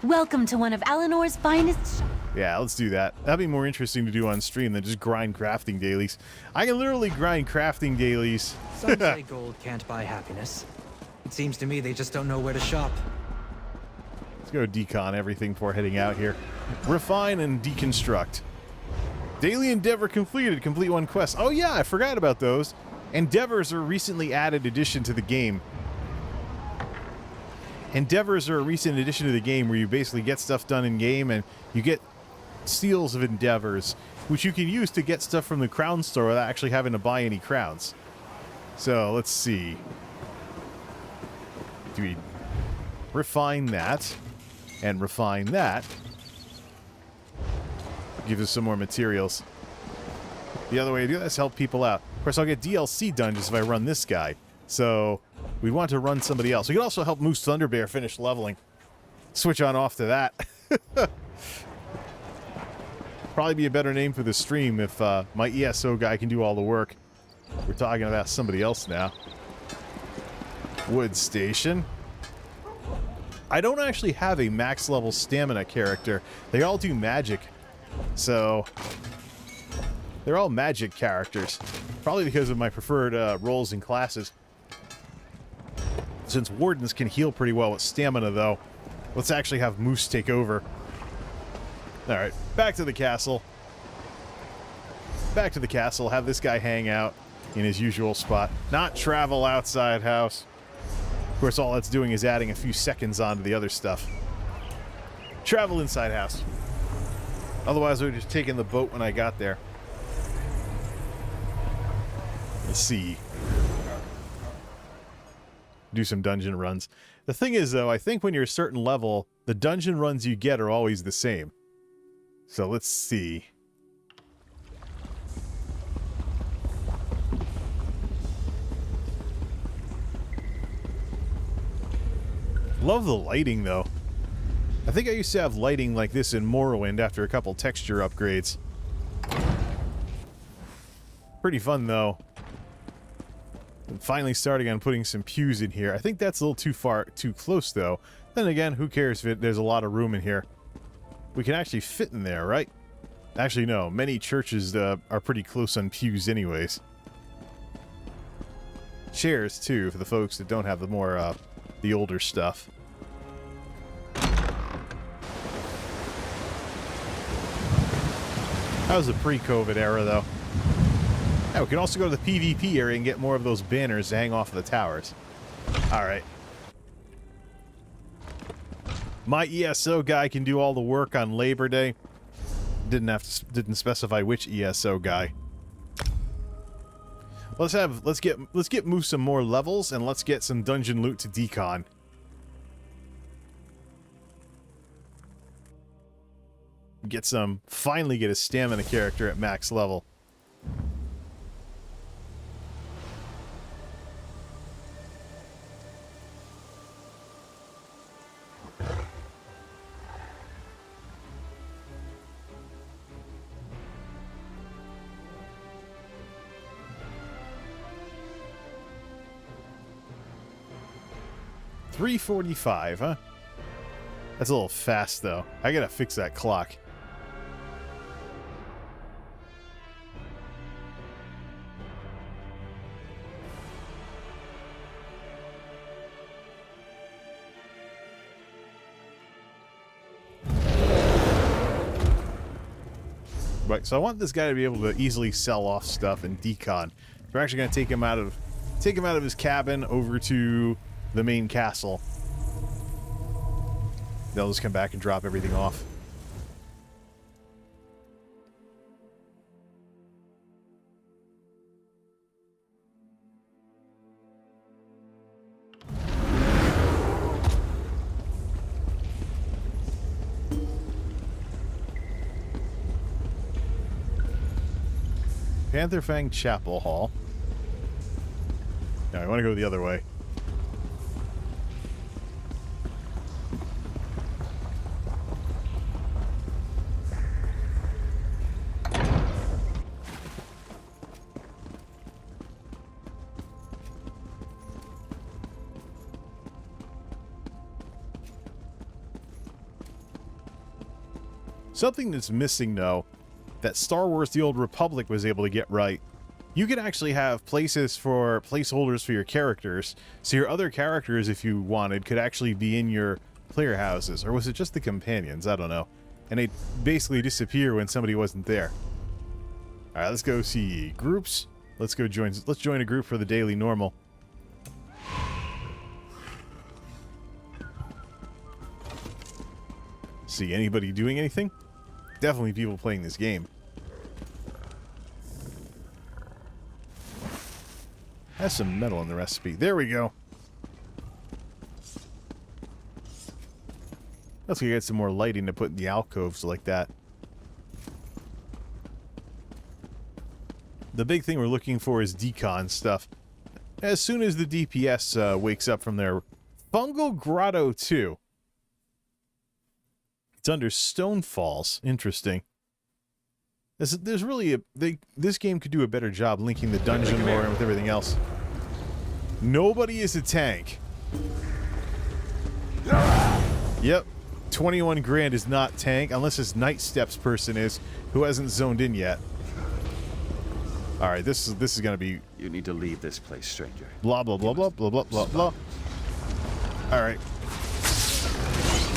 [SPEAKER 6] Welcome to one of Alinor's finest.
[SPEAKER 1] Yeah, let's do that. That'd be more interesting to do on stream than just grind crafting dailies. I can literally grind crafting dailies.
[SPEAKER 3] Some say gold can't buy happiness. It seems to me they just don't know where to shop.
[SPEAKER 1] Let's go decon everything before heading out here. Refine and deconstruct. Daily endeavor completed. Complete one quest. Oh yeah, I forgot about those. Endeavors are a recently added addition to the game. Endeavors are a recent addition to the game where you basically get stuff done in game and you get seals of endeavors, which you can use to get stuff from the crown store without actually having to buy any crowns. So let's see. Do we refine that and refine that? Give us some more materials. The other way to do that is help people out. Of course, I'll get DLC dungeons if I run this guy. So we want to run somebody else. We can also help Moose Thunderbear finish leveling. Switch on off to that. Probably be a better name for the stream if my ESO guy can do all the work. We're talking about somebody else now. Wood Station. I don't actually have a max level stamina character. They all do magic. So they're all magic characters. Probably because of my preferred roles and classes. Since Wardens can heal pretty well with stamina, though, let's actually have Moose take over. Alright, back to the castle. Back to the castle, have this guy hang out in his usual spot. Not travel outside house. Of course, all that's doing is adding a few seconds onto the other stuff. Travel inside house. Otherwise, I would have just taken the boat when I got there. Let's see. Do some dungeon runs. The thing is, though, I think when you're a certain level, the dungeon runs you get are always the same. So let's see. Love the lighting, though. I think I used to have lighting like this in Morrowind after a couple texture upgrades. Pretty fun, though. I'm finally starting on putting some pews in here. I think that's a little too close, though. Then again, who cares if there's a lot of room in here? We can actually fit in there, right? Actually, no. Many churches are pretty close on pews anyways. Chairs, too, for the folks that don't have the older stuff. That was the pre-COVID era, though. Yeah, we can also go to the PvP area and get more of those banners to hang off of the towers. Alright. My ESO guy can do all the work on Labor Day. Didn't specify which ESO guy. Let's get move some more levels, and let's get some dungeon loot to decon. Finally get a stamina character at max level. $3:45, huh? That's a little fast, though. I gotta fix that clock. Right, so I want this guy to be able to easily sell off stuff and decon. We're actually gonna take him out of his cabin over to the main castle. They'll just come back and drop everything off. Panther Fang Chapel Hall. No, I want to go the other way. Something that's missing, though, that Star Wars The Old Republic was able to get right. You could actually have placeholders for your characters, so your other characters, if you wanted, could actually be in your player houses. Or was it just the companions? I don't know. And they basically disappear when somebody wasn't there. Alright, let's go see groups. Let's join a group for the daily normal. See anybody doing anything? Definitely people playing this game. Has some metal in the recipe. There we go. Let's get some more lighting to put in the alcoves like that. The big thing we're looking for is decon stuff. As soon as the DPS wakes up from their Fungal Grotto 2. It's under Stone Falls. Interesting. There's really this game could do a better job linking the dungeon lore in with everything else. Nobody is a tank. Yep. 21 grand is not tank, unless this Night Steps person is, who hasn't zoned in yet. Alright, this is gonna be...
[SPEAKER 5] You need to leave this place, stranger.
[SPEAKER 1] Blah, blah, blah, blah, blah, blah, blah, blah. Alright.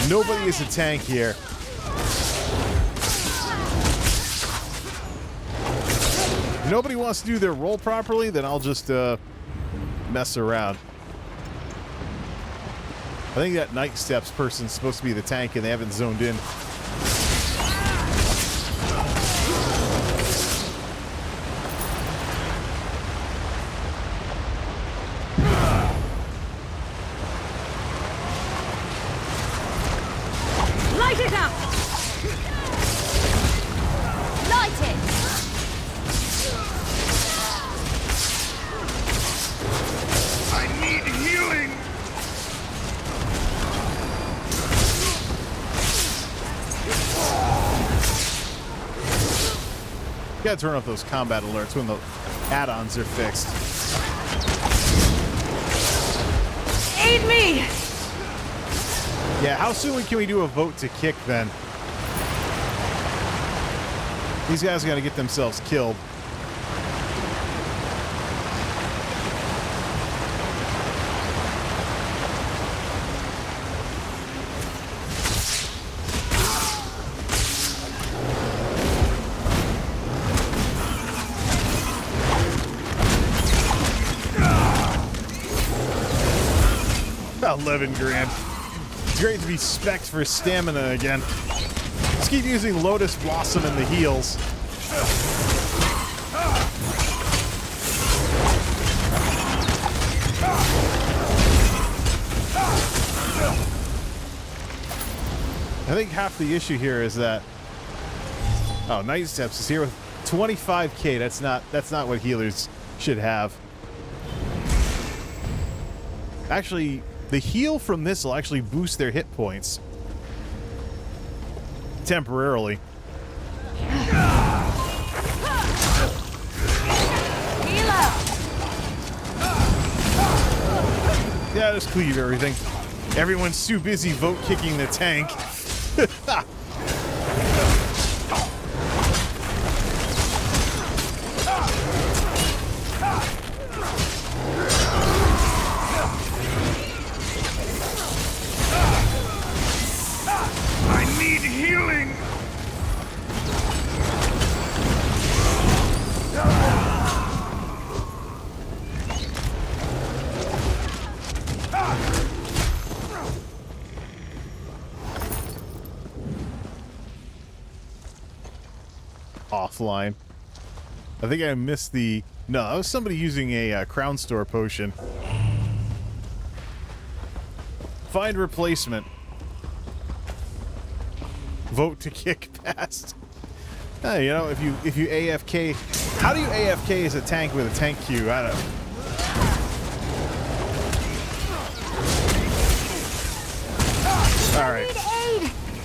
[SPEAKER 1] Nobody is a tank here. If nobody wants to do their role properly, then I'll just mess around. I think that Night Steps person's supposed to be the tank and they haven't zoned in.
[SPEAKER 2] Light it up!
[SPEAKER 6] Light it!
[SPEAKER 4] I need healing!
[SPEAKER 1] Gotta turn off those combat alerts when the add-ons are fixed.
[SPEAKER 2] Aid me!
[SPEAKER 1] Yeah, how soon can we do a vote to kick then? These guys gotta get themselves killed. About 11 grand. It's great to be spec'd for stamina again. Let's keep using Lotus Blossom in the heals. I think half the issue here is that Night Steps is here with 25k. That's not what healers should have. Actually, the heal from this will actually boost their hit points temporarily. Yeah, just cleave everything. Everyone's too busy vote kicking the tank.
[SPEAKER 4] I need healing!
[SPEAKER 1] Offline. I think I missed the... No, that was somebody using a Crown Store potion. Find replacement. Vote to kick past. You know, if you AFK... How do you AFK as a tank with a tank queue? I don't know. Alright.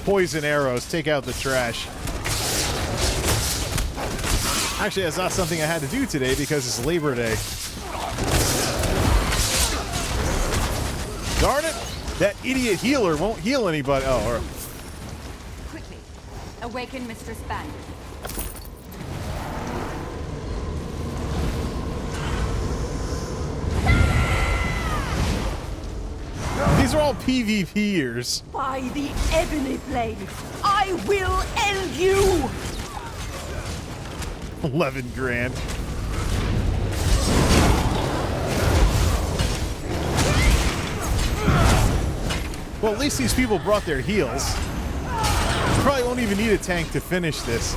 [SPEAKER 1] Poison arrows. Take out the trash. Actually, that's not something I had to do today because it's Labor Day. Darn it! That idiot healer won't heal anybody. Oh, or...
[SPEAKER 2] Quickly, awaken Mistress Bandit.
[SPEAKER 1] These are all PvPers.
[SPEAKER 2] By the Ebony Blade, I will end you!
[SPEAKER 1] 11 grand. Well, at least these people brought their heals. Probably won't even need a tank to finish this.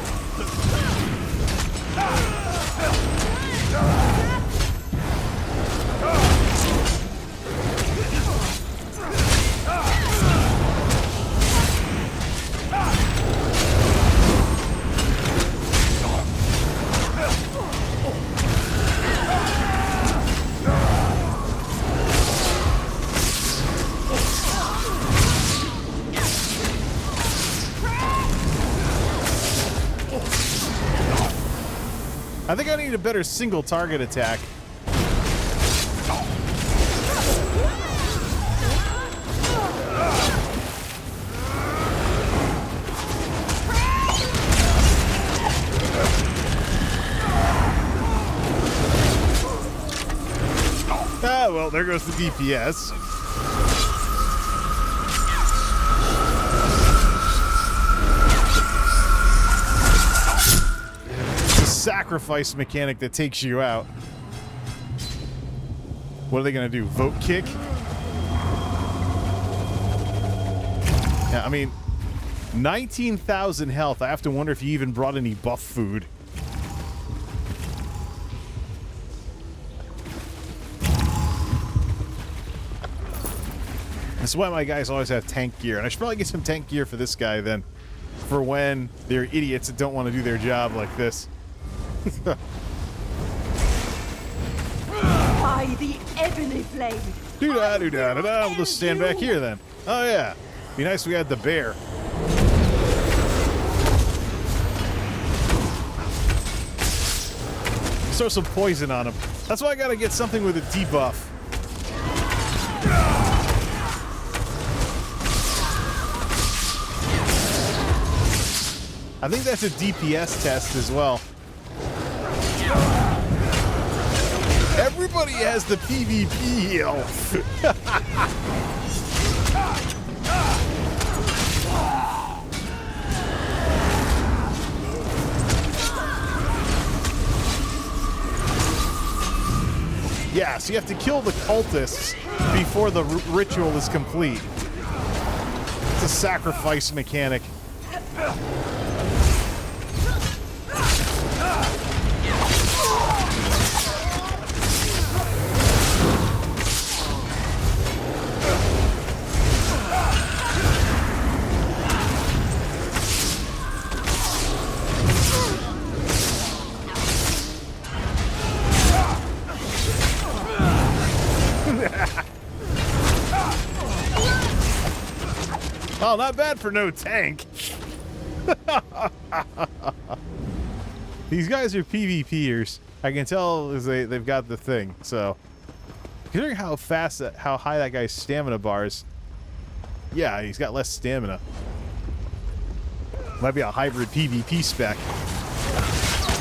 [SPEAKER 1] I think I need a better single target attack. Ah, well, there goes the DPS. Sacrifice mechanic that takes you out. What are they gonna do? Vote kick? Yeah, I mean, 19,000 health. I have to wonder if you even brought any buff food. That's why my guys always have tank gear, and I should probably get some tank gear for this guy then, for when they're idiots that don't want to do their job like this.
[SPEAKER 2] By the Ebony Blade.
[SPEAKER 1] Do-da, do-da, do-da. We'll just stand back here then. Oh, yeah. Be nice if we had the bear. throw some poison on him. That's why I gotta get something with a debuff. I think that's a DPS test as well. Everybody has the PvP heal. Yeah, so you have to kill the cultists before the ritual is complete. It's a sacrifice mechanic. Oh, not bad for no tank. These guys are PvPers. I can tell they've got the thing. So, considering how high that guy's stamina bar is, yeah, he's got less stamina. Might be a hybrid PvP spec.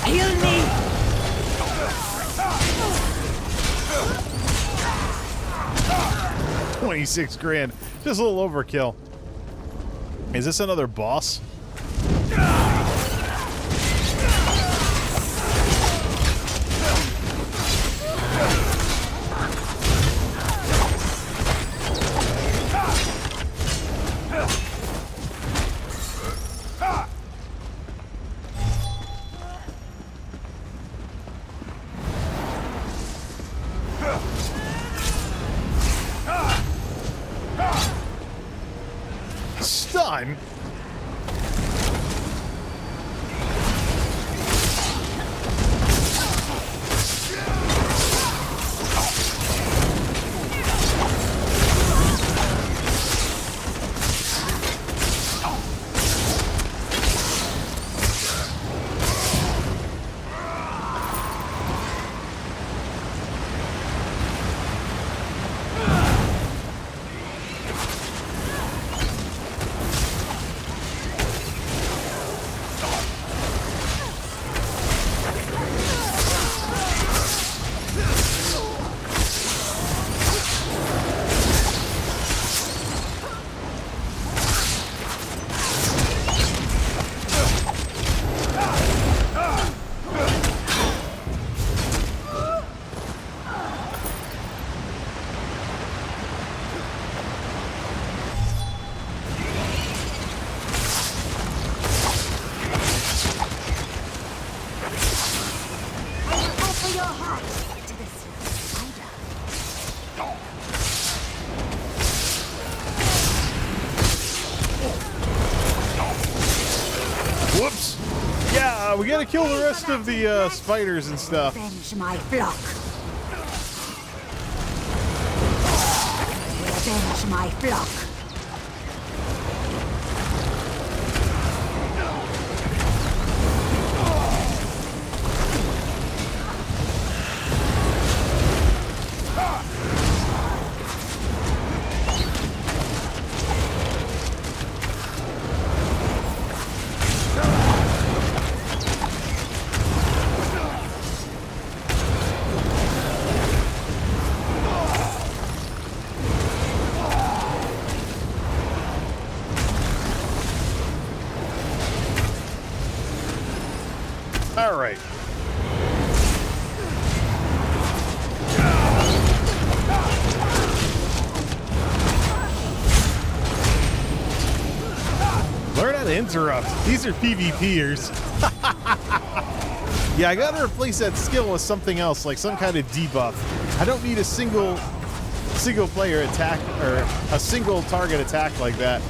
[SPEAKER 2] Heal me!
[SPEAKER 1] 26 grand. Just a little overkill. Is this another boss? Stun? Whoops. Yeah, we gotta kill the rest of the spiders and stuff.
[SPEAKER 2] Revenge my flock. Revenge my flock.
[SPEAKER 1] All right. Learn how to interrupt. These are PvPers. Yeah, I gotta replace that skill with something else, like some kind of debuff. I don't need a single player attack or a single target attack like that.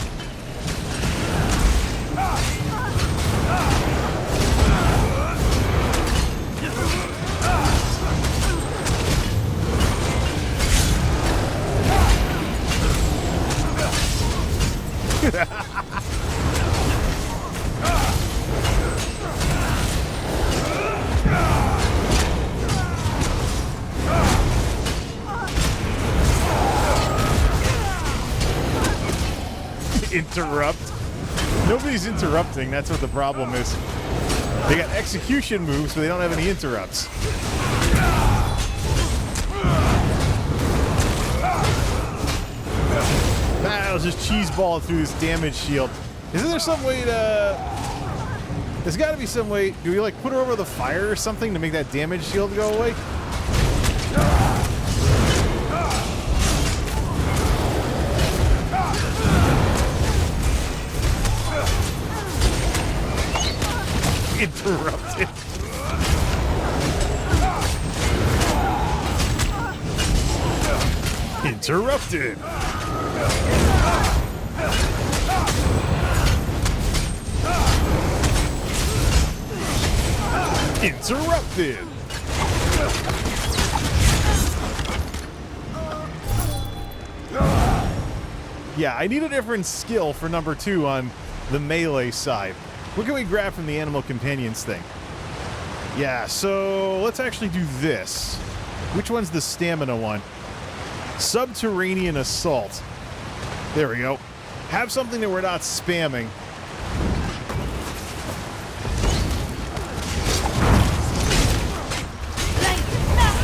[SPEAKER 1] Interrupt. Nobody's interrupting. That's what the problem is. They got execution moves, but they don't have any interrupts. I'll just cheeseball it through this damage shield. Isn't there some way to... There's got to be some way... Do we, like, put her over the fire or something to make that damage shield go away? Interrupted. Interrupted. Interrupted. Yeah, I need a different skill for number 2 on the melee side. What can we grab from the animal companions thing? Yeah, so let's actually do this. Which one's the stamina one? Subterranean assault. There we go. Have something that we're not spamming.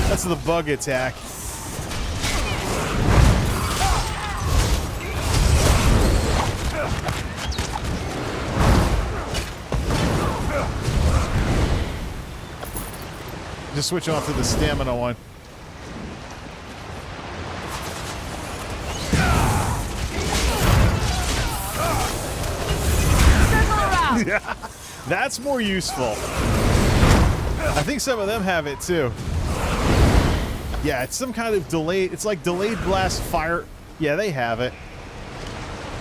[SPEAKER 1] That's the bug attack. Just switch off to the stamina one. Yeah, that's more useful. I think some of them have it too. Yeah, it's some kind of delayed... It's like delayed blast fire... Yeah, they have it.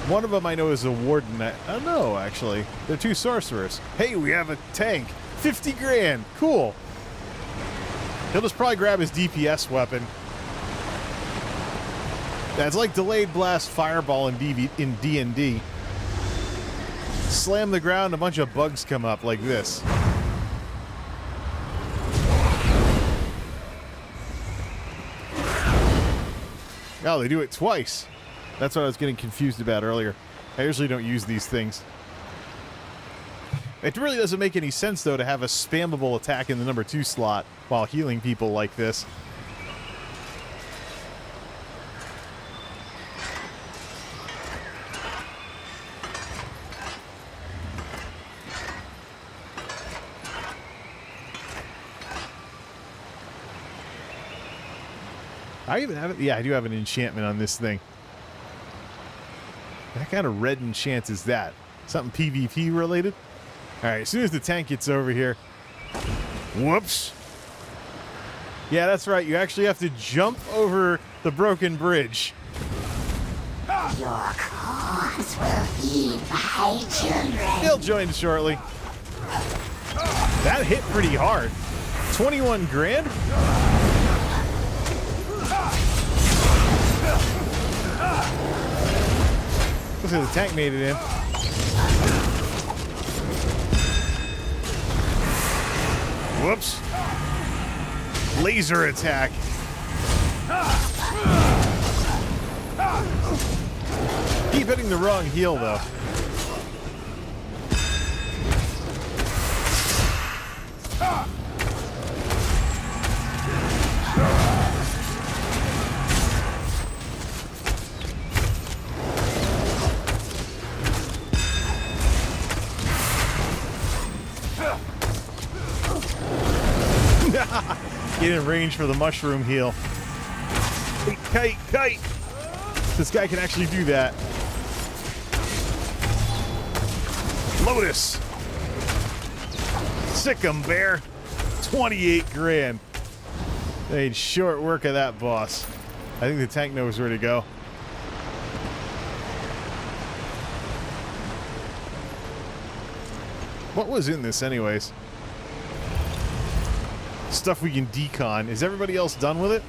[SPEAKER 1] One of them I know is a warden. I don't know, actually. They're 2 sorcerers. Hey, we have a tank. 50 grand. Cool. He'll just probably grab his DPS weapon. That's like delayed blast fireball in D&D. Slam the ground, a bunch of bugs come up like this. Oh, they do it twice. That's what I was getting confused about earlier. I usually don't use these things. It really doesn't make any sense, though, to have a spammable attack in the number 2 slot while healing people like this. I even have it. Yeah, I do have an enchantment on this thing. What kind of red enchant is that? Something PvP related? Alright, as soon as the tank gets over here... Whoops! Yeah, that's right. You actually have to jump over the broken bridge.
[SPEAKER 7] Your cause will feed my children.
[SPEAKER 1] He'll join shortly. That hit pretty hard. 21 grand? Looks like the tank made it in. Whoops. Laser attack. Keep hitting the wrong heel, though. Get in range for the mushroom heal. Hey, kite! This guy can actually do that. Lotus! Sick 'em, bear! 28 grand. They made short work of that boss. I think the tank knows where to go. What was in this anyways? Stuff we can decon. Is everybody else done with it?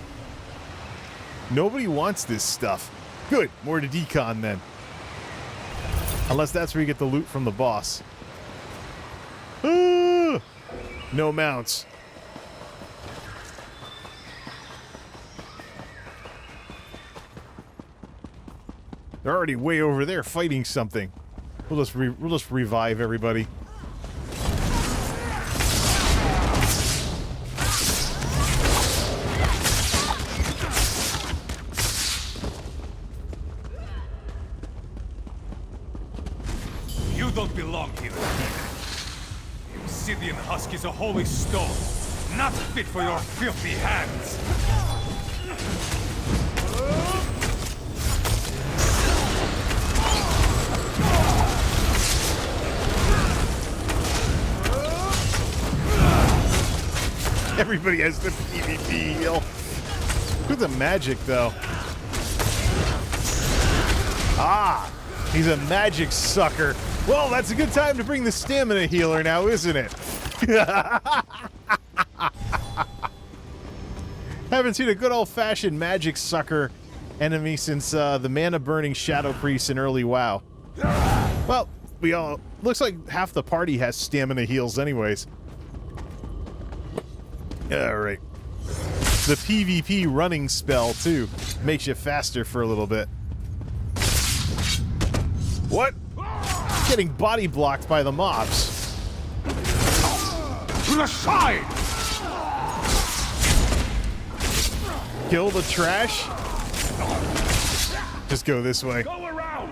[SPEAKER 1] Nobody wants this stuff. Good. More to decon then. Unless that's where you get the loot from the boss. Ah! No mounts. They're already way over there fighting something. We'll just revive everybody.
[SPEAKER 8] You don't belong here. The obsidian husk is a holy stone, not fit for your filthy hands.
[SPEAKER 1] Everybody has the PvP heal. With the magic, though. Ah! He's a magic sucker. Well, that's a good time to bring the stamina healer now, isn't it? Haven't seen a good old-fashioned magic sucker enemy since the mana-burning Shadow Priest in early WoW. Well, looks like half the party has stamina heals anyways. Alright. The PvP running spell, too, makes you faster for a little bit. What? Getting body blocked by the mobs.
[SPEAKER 8] To the side!
[SPEAKER 1] Kill the trash? Just go this way.
[SPEAKER 8] Go around!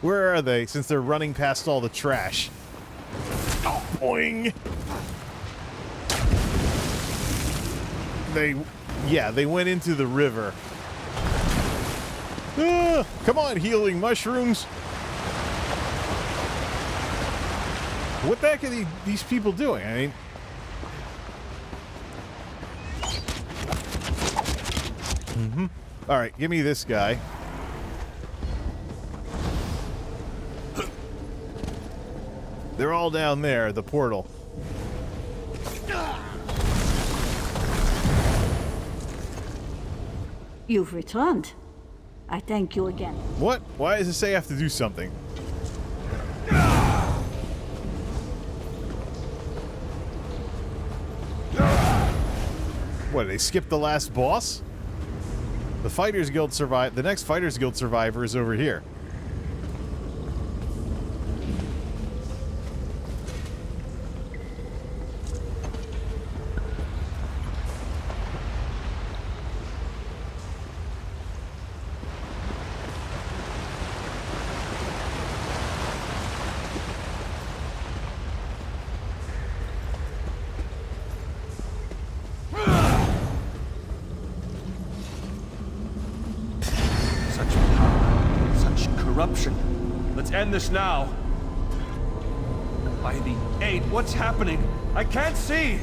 [SPEAKER 1] Where are they, since they're running past all the trash? Boing! They went into the river. Come on, healing mushrooms! What the heck are these people doing? I mean... Alright, give me this guy. They're all down there, the portal.
[SPEAKER 2] You've returned. I thank you again.
[SPEAKER 1] What? Why does it say I have to do something? What, they skipped the last boss? The Fighters Guild the next Fighters Guild survivor is over here.
[SPEAKER 8] Let's end this now. By the aid, what's happening? I can't see!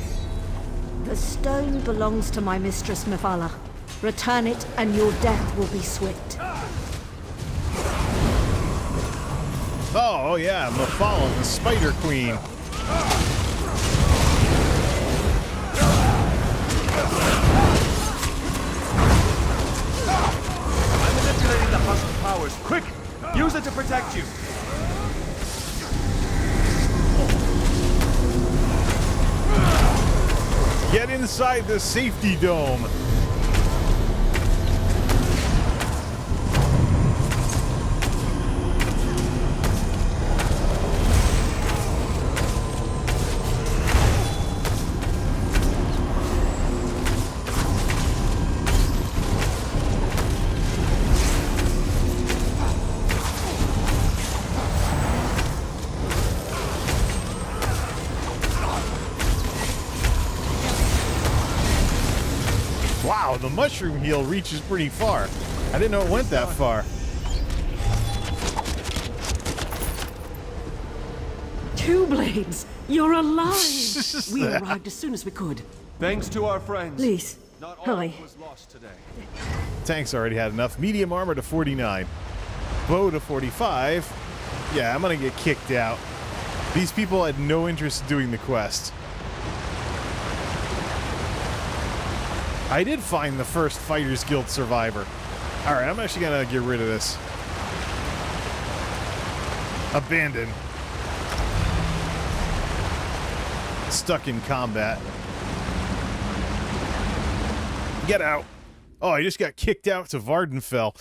[SPEAKER 2] The stone belongs to my mistress Mephala. Return it and your death will be swift.
[SPEAKER 1] Oh yeah, Mephala, the Spider Queen.
[SPEAKER 8] I'm manipulating the husk powers. Quick! Use it to protect you!
[SPEAKER 1] Get inside the safety dome. Wow, the mushroom heal reaches pretty far. I didn't know it went that far.
[SPEAKER 2] Two Blades, you're alive! We arrived as soon as we could.
[SPEAKER 8] Thanks to our friends.
[SPEAKER 2] Please,
[SPEAKER 8] Not all
[SPEAKER 2] hurry.
[SPEAKER 8] was lost today.
[SPEAKER 1] Tanks already had enough. Medium armor to 49. Bow to 45. Yeah, I'm gonna get kicked out. These people had no interest in doing the quest. I did find the first Fighters Guild survivor. Alright, I'm actually gonna get rid of this. Abandon. Stuck in combat. Get out. Oh, I just got kicked out to Vardenfell.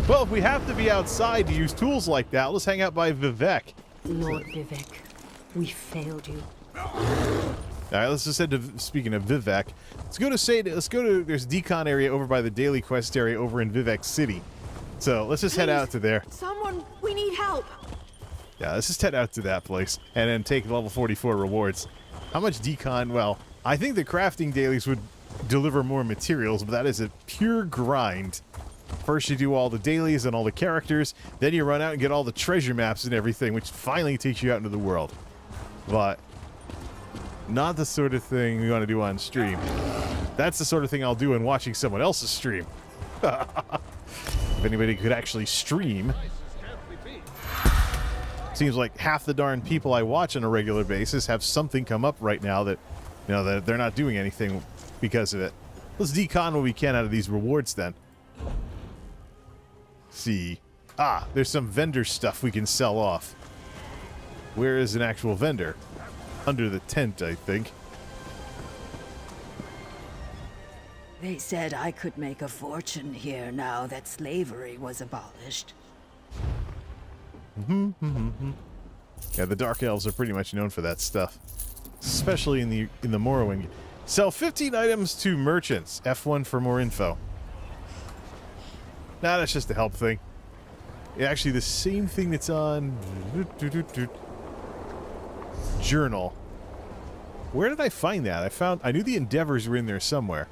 [SPEAKER 1] Well, if we have to be outside to use tools like that, let's hang out by Vivek.
[SPEAKER 2] Lord Vivek, we failed you.
[SPEAKER 1] All right, let's just head to, speaking of Vivek, let's go to, there's decon area over by the daily quest area over in Vivek City. So let's just head out to there.
[SPEAKER 2] Someone, we need help.
[SPEAKER 1] Yeah, let's just head out to that place and then take level 44 rewards. How much decon? Well, I think the crafting dailies would deliver more materials, but that is a pure grind. First you do all the dailies and all the characters, then you run out and get all the treasure maps and everything, which finally takes you out into the world. But not the sort of thing we want to do on stream. That's the sort of thing I'll do in watching someone else's stream. If anybody could actually stream. Seems like half the darn people I watch on a regular basis have something come up right now that, you know, that they're not doing anything because of it. Let's decon what we can out of these rewards then. See. Ah, there's some vendor stuff we can sell off. Where is an actual vendor? Under the tent, I think.
[SPEAKER 2] They said I could make a fortune here now that slavery was abolished.
[SPEAKER 1] Yeah, the Dark Elves are pretty much known for that stuff. Especially in the Morrowind. Sell 15 items to merchants. F1 for more info. Nah, that's just a help thing. Actually, the same thing that's on... Journal. Where did I find that? I knew the Endeavors were in there somewhere.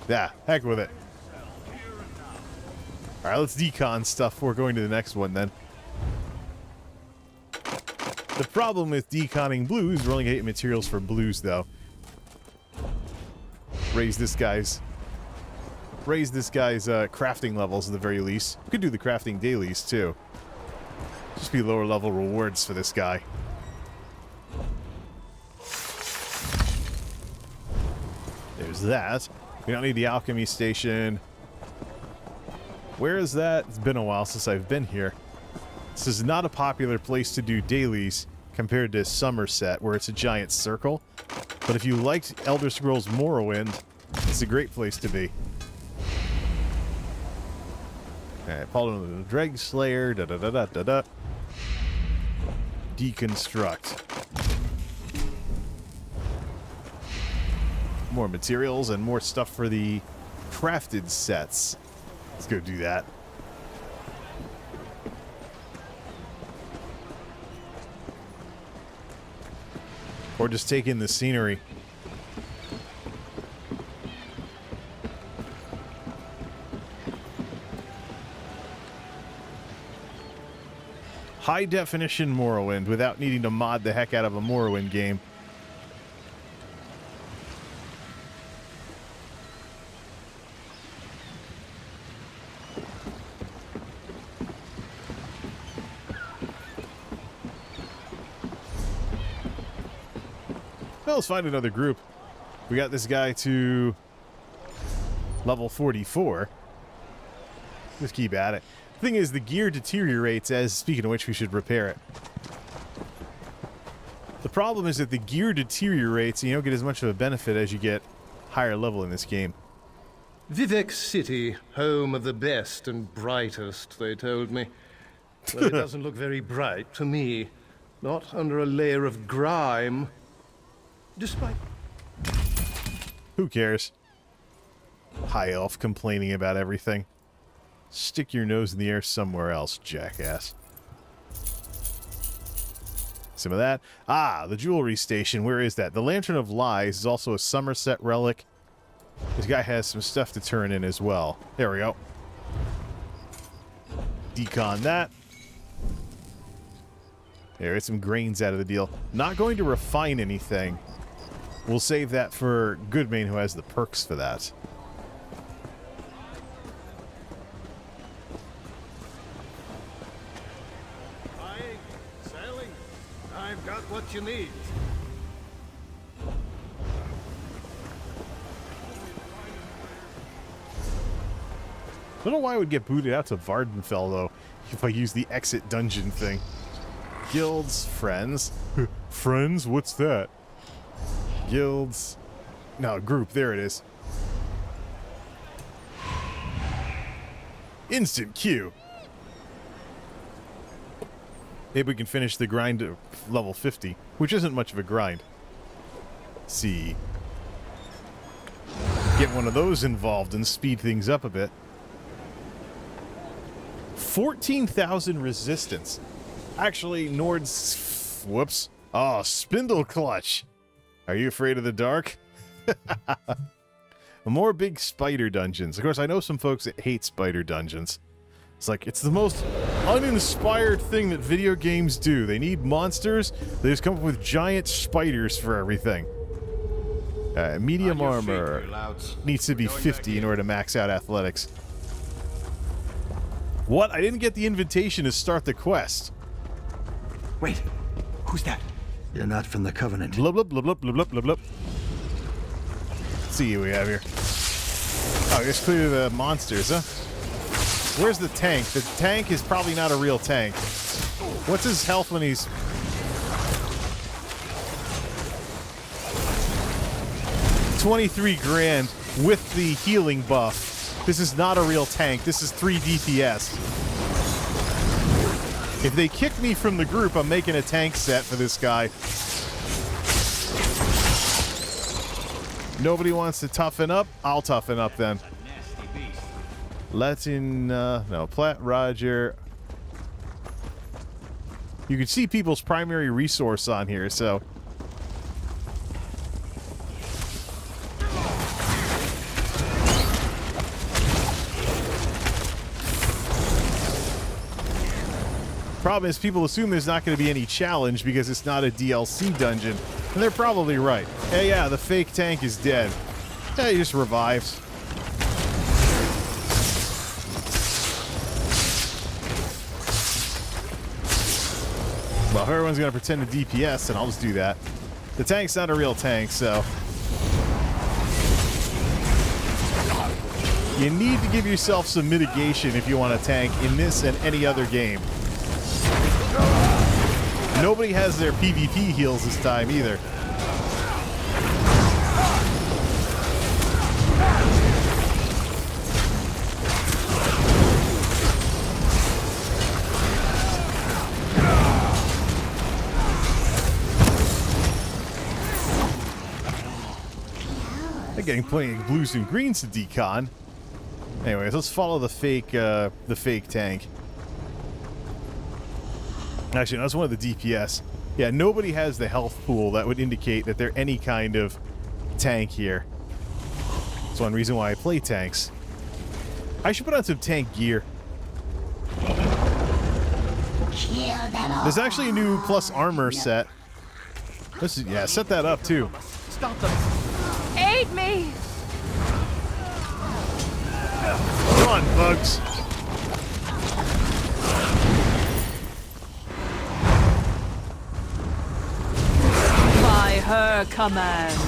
[SPEAKER 1] Yeah, heck with it. Alright, let's decon stuff before going to the next one then. The problem with deconning blues, we're only getting materials for blues though. Raise this guy's crafting levels at the very least. We could do the crafting dailies too. Just be lower level rewards for this guy. There's that. We don't need the alchemy station. Where is that? It's been a while since I've been here. This is not a popular place to do dailies compared to Somerset, where it's a giant circle. But if you liked Elder Scrolls Morrowind, it's a great place to be. Alright, Paladin of the Dreg Slayer, da-da-da-da-da-da. Deconstruct. More materials and more stuff for the crafted sets. Let's go do that. Or just take in the scenery. High definition Morrowind without needing to mod the heck out of a Morrowind game. Well, let's find another group. We got this guy to level 44. Just keep at it. The thing is, the gear deteriorates as, speaking of which, we should repair it. The problem is that the gear deteriorates and you don't get as much of a benefit as you get higher level in this game.
[SPEAKER 9] Vivek City, home of the best and brightest, they told me. Well, it doesn't look very bright to me. Not under a layer of grime. Despite...
[SPEAKER 1] Who cares? High elf complaining about everything. Stick your nose in the air somewhere else, jackass. Some of that. Ah, the jewelry station. Where is that? The Lantern of Lies is also a Somerset relic. This guy has some stuff to turn in as well. There we go. Decon that. There, get some grains out of the deal. Not going to refine anything. We'll save that for Goodmane, who has the perks for that.
[SPEAKER 9] Buying, selling. I've got what you need.
[SPEAKER 1] I don't know why I would get booted out to Vardenfell, though, if I use the exit dungeon thing. guilds, friends. Friends? What's that? Guilds. No, group. There it is. Instant queue. Maybe we can finish the grind to level 50, which isn't much of a grind. Let's see. Get one of those involved and speed things up a bit. 14,000 resistance. Actually, Nord's... Whoops. Oh, Spindle Clutch. Are you afraid of the dark? More big spider dungeons. Of course, I know some folks that hate spider dungeons. It's like, it's the most uninspired thing that video games do. They need monsters. They just come up with giant spiders for everything. Medium armor needs to be 50 in order to max out athletics. What? I didn't get the invitation to start the quest.
[SPEAKER 5] Wait, who's that? You're not from the Covenant.
[SPEAKER 1] Blub, blub, blub, blub, blub, blub, blub, blub. Let's see what we have here. Oh, just clear the monsters, huh? Where's the tank? The tank is probably not a real tank. What's his health when he's... $23 grand with the healing buff. This is not a real tank. This is 3 DPS. If they kick me from the group, I'm making a tank set for this guy. Nobody wants to toughen up? I'll toughen up then. Latin, no, Platt, Roger. You can see people's primary resource on here, so... Problem is, people assume there's not going to be any challenge because it's not a DLC dungeon. And they're probably right. Hey, yeah, the fake tank is dead. Yeah, he just revives. Well, if everyone's going to pretend to DPS, then I'll just do that. The tank's not a real tank, so... You need to give yourself some mitigation if you want a tank in this and any other game. Nobody has their PvP heals this time either. They're getting plenty of blues and greens to decon. Anyways, let's follow the fake tank. Actually, no, that's one of the DPS. Yeah, nobody has the health pool that would indicate that they're any kind of tank here. That's one reason why I play tanks. I should put on some tank gear. There's actually a new plus armor set. This is, yeah, set that up too.
[SPEAKER 3] Stop them!
[SPEAKER 6] Aid me!
[SPEAKER 1] Come on, bugs.
[SPEAKER 6] By her command.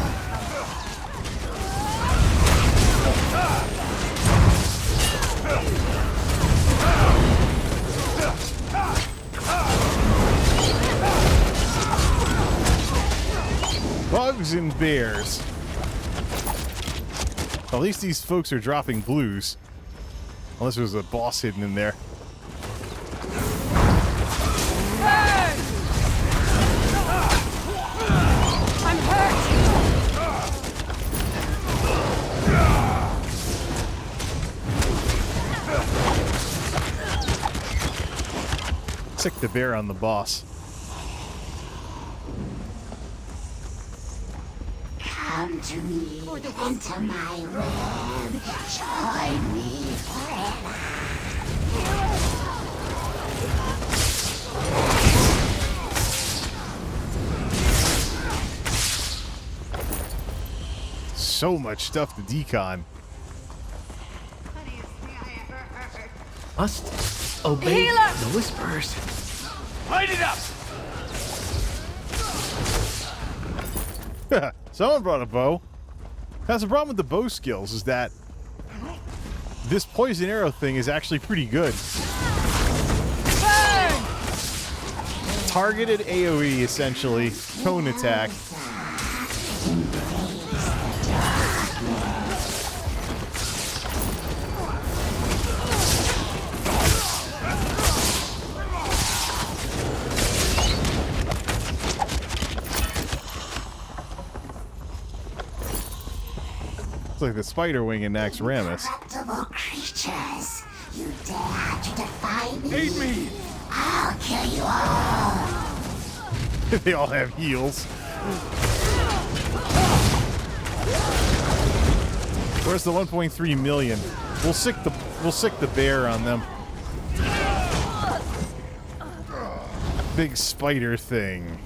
[SPEAKER 1] Bugs and bears. Well, at least these folks are dropping blues. Unless there's a boss hidden in there.
[SPEAKER 6] I'm hurt!
[SPEAKER 1] Sick the bear on the boss.
[SPEAKER 7] Come to me, enter my web. Join me forever.
[SPEAKER 1] So much stuff to decon.
[SPEAKER 3] Must obey
[SPEAKER 6] Healer!
[SPEAKER 3] the whispers.
[SPEAKER 8] Light it up!
[SPEAKER 1] Someone brought a bow. That's the problem with the bow skills, is that this poison arrow thing is actually pretty good. Targeted AoE, essentially. Cone attack. It's like the spider wing in Nax Ramus.
[SPEAKER 7] Incorruptible creatures, you dare to defy me?
[SPEAKER 8] Aid me!
[SPEAKER 7] I'll kill you all!
[SPEAKER 1] They all have heals. Where's the 1.3 million? We'll sick the bear on them. Big spider thing.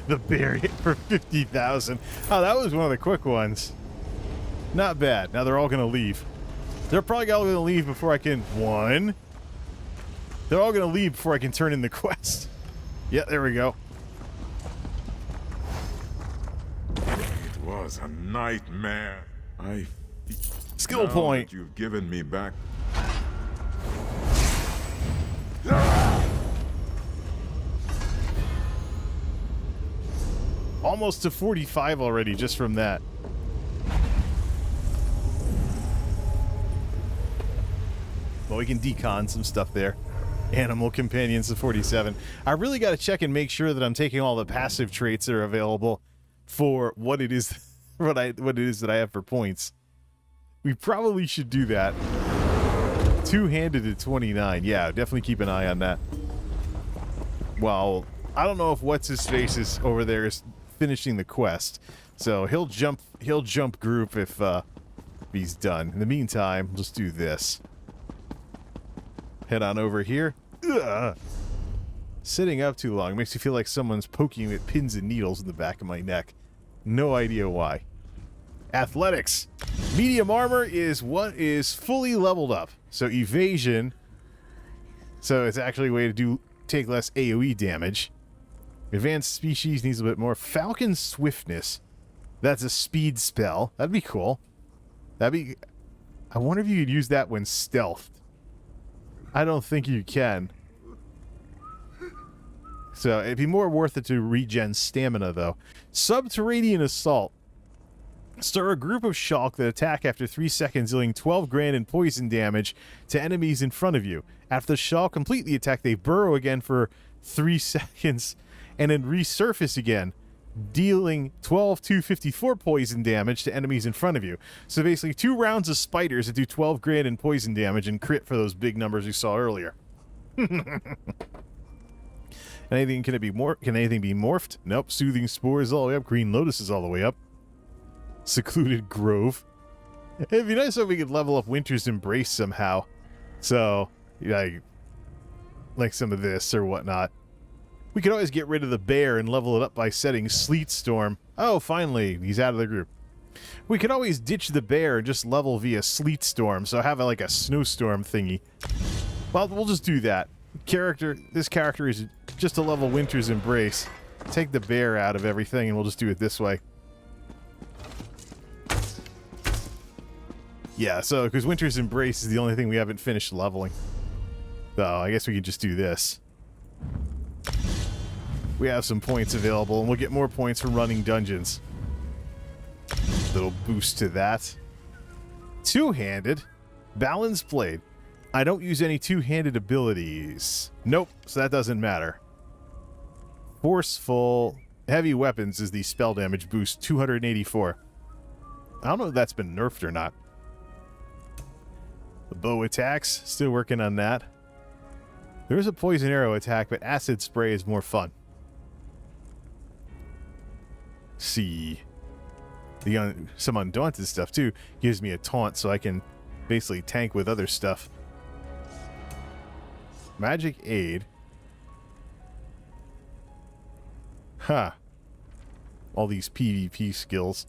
[SPEAKER 1] The bear hit for 50,000. Oh, that was one of the quick ones. Not bad. Now they're all going to leave. They're probably all going to leave before I can... One. They're all going to leave before I can turn in the quest. Yeah, there we go.
[SPEAKER 10] It was a nightmare. I feel
[SPEAKER 1] Skill
[SPEAKER 10] now
[SPEAKER 1] point.
[SPEAKER 10] that you've given me back.
[SPEAKER 1] Almost to 45 already just from that. Well, we can decon some stuff there. Animal companions to 47. I really got to check and make sure that I'm taking all the passive traits that are available for what it is, what it is that I have for points. We probably should do that. Two-handed at 29. Yeah, definitely keep an eye on that. Well, I don't know if what's-his-face is over there is finishing the quest. So he'll jump group if he's done. In the meantime, let's do this. Head on over here. Ugh. Sitting up too long makes me feel like someone's poking me with pins and needles in the back of my neck. No idea why. Athletics. Medium armor is what is fully leveled up. So evasion. So it's actually a way to take less AoE damage. Advanced species needs a bit more. Falcon swiftness. That's a speed spell. That'd be cool. I wonder if you could use that when stealthed. I don't think you can. So it'd be more worth it to regen stamina, though. Subterranean assault. Stir a group of Shulk that attack after 3 seconds, dealing 12 grand in poison damage to enemies in front of you. After the Shulk complete the attack, they burrow again for 3 seconds and then resurface again, dealing 12 254 poison damage to enemies in front of you. So basically 2 rounds of spiders that do 12 grand in poison damage and crit for those big numbers we saw earlier. Anything can anything be morphed? Nope. Soothing spores all the way up. Green lotuses all the way up. Secluded grove. It'd be nice if we could level up Winter's Embrace somehow. So, like some of this or whatnot. We could always get rid of the bear and level it up by setting Sleet Storm. Oh, finally, he's out of the group. We could always ditch the bear and just level via Sleet Storm, so have like a snowstorm thingy. Well, we'll just do that. This character is just a level Winter's Embrace. Take the bear out of everything and we'll just do it this way. Yeah, so, because Winter's Embrace is the only thing we haven't finished leveling. So, I guess we could just do this. We have some points available, and we'll get more points from running dungeons. Little boost to that. Two-handed. Balance Blade. I don't use any two-handed abilities. Nope, so that doesn't matter. Forceful. Heavy Weapons is the spell damage boost, 284. I don't know if that's been nerfed or not. The bow attacks, still working on that. There is a poison arrow attack, but acid spray is more fun. See. Some Undaunted stuff, too, gives me a taunt so I can basically tank with other stuff. Magic Aid. Huh. All these PvP skills.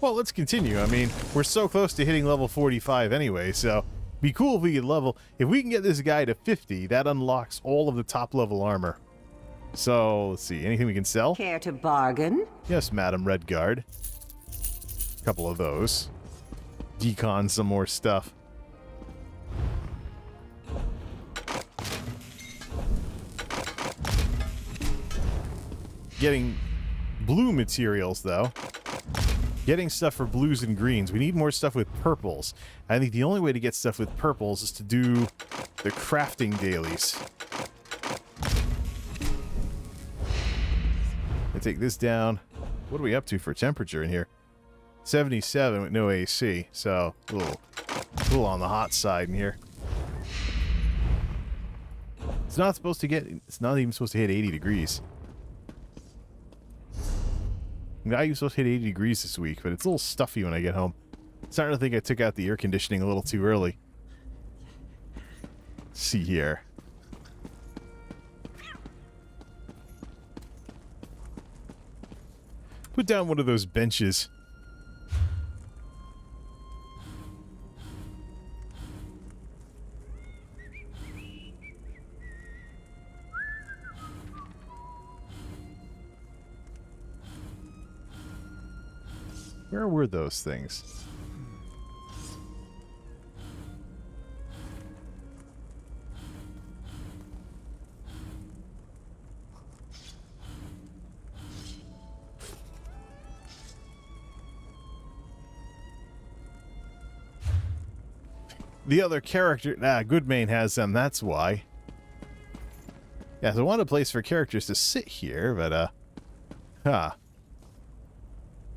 [SPEAKER 1] Well, let's continue. I mean, we're so close to hitting level 45 anyway, so be cool if we could level... If we can get this guy to 50, that unlocks all of the top level armor. So, let's see. Anything we can sell?
[SPEAKER 11] Care to bargain?
[SPEAKER 1] Yes, Madam Redguard. A couple of those. Decon some more stuff. Getting blue materials, though. Getting stuff for blues and greens. We need more stuff with purples. I think the only way to get stuff with purples is to do the crafting dailies. I take this down. What are we up to for temperature in here? 77 with no AC, so a little on the hot side in here. It's not even supposed to hit 80 degrees. I'm not even supposed to hit 80 degrees this week, but it's a little stuffy when I get home. I'm starting to think I took out the air conditioning a little too early. Let's see here. Put down one of those benches. Where were those things? The other character... Goodmane has them, that's why. Yeah, so I wanted a place for characters to sit here, but,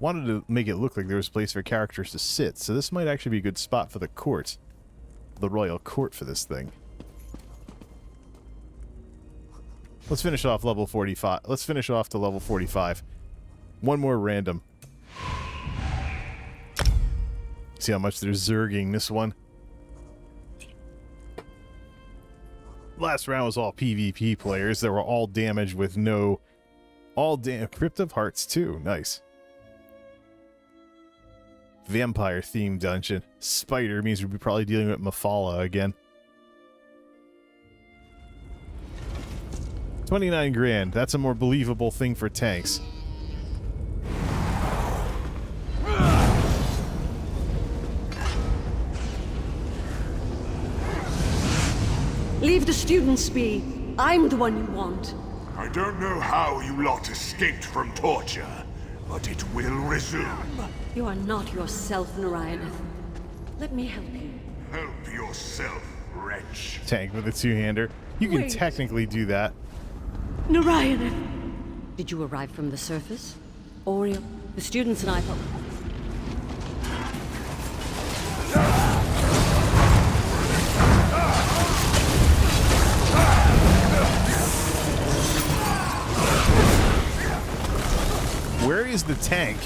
[SPEAKER 1] wanted to make it look like there was a place for characters to sit, so this might actually be a good spot for the court. The royal court for this thing. Let's finish off level 45. Let's finish off to level 45. One more random. See how much they're zerging this one. Last round was all PvP players that were all damaged with no... Crypt of Hearts too. Nice. Vampire-themed dungeon. Spider means we'll be probably dealing with Mafala again. 29 grand. That's a more believable thing for tanks.
[SPEAKER 2] Leave the students be. I'm the one you want.
[SPEAKER 12] I don't know how you lot escaped from torture, but it will resume.
[SPEAKER 2] You are not yourself, Narayanth. Let me help you.
[SPEAKER 12] Help yourself, wretch.
[SPEAKER 1] Tank with a two-hander. You can
[SPEAKER 2] Wait.
[SPEAKER 1] technically do that.
[SPEAKER 2] Narayanth! Did you arrive from the surface? Oriel, the students and I thought...
[SPEAKER 1] Where is the tank?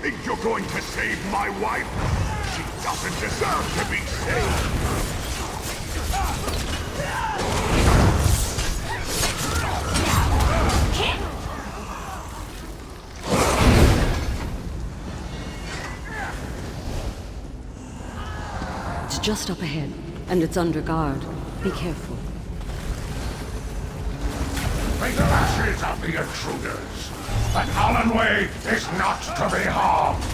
[SPEAKER 12] Think you're going to save my wife? She doesn't deserve to be saved!
[SPEAKER 2] It's just up ahead, and it's under guard. Be careful.
[SPEAKER 12] May the lashes of the intruders! But Allenway is not to be harmed!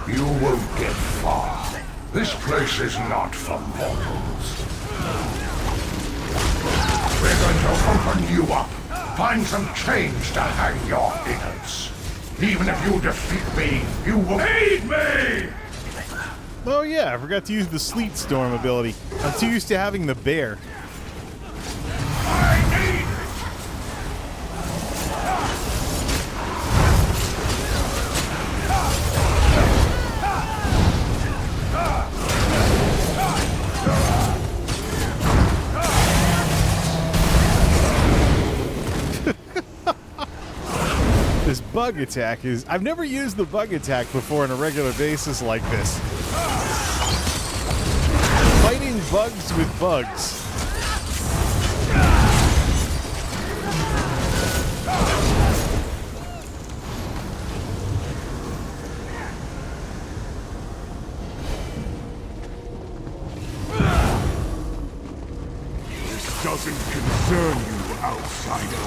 [SPEAKER 12] You won't get far. This place is not for mortals. We're going to open you up. Find some chains to hang your innards. Even if you defeat me, you will aid me!
[SPEAKER 1] Oh yeah, I forgot to use the Sleet Storm ability. I'm too used to having the bear. This bug attack is... I've never used the bug attack before on a regular basis like this. Fighting bugs with bugs.
[SPEAKER 12] This doesn't concern you, outsider.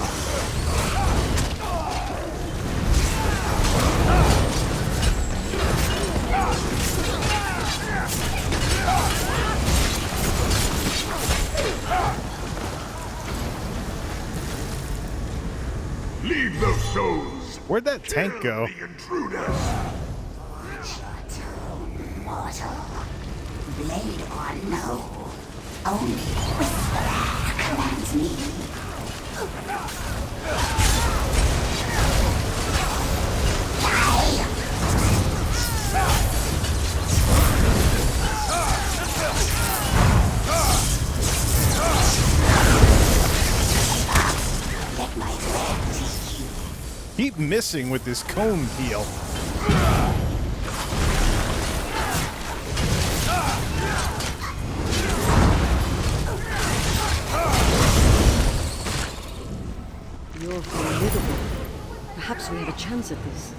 [SPEAKER 12] Leave those souls.
[SPEAKER 1] Where'd that tank go?
[SPEAKER 12] The intruders.
[SPEAKER 7] Mortal. Blade or no. Only Whisperer commands me.
[SPEAKER 1] Keep missing with this cone peel.
[SPEAKER 11] You're formidable. Perhaps we have a chance at this.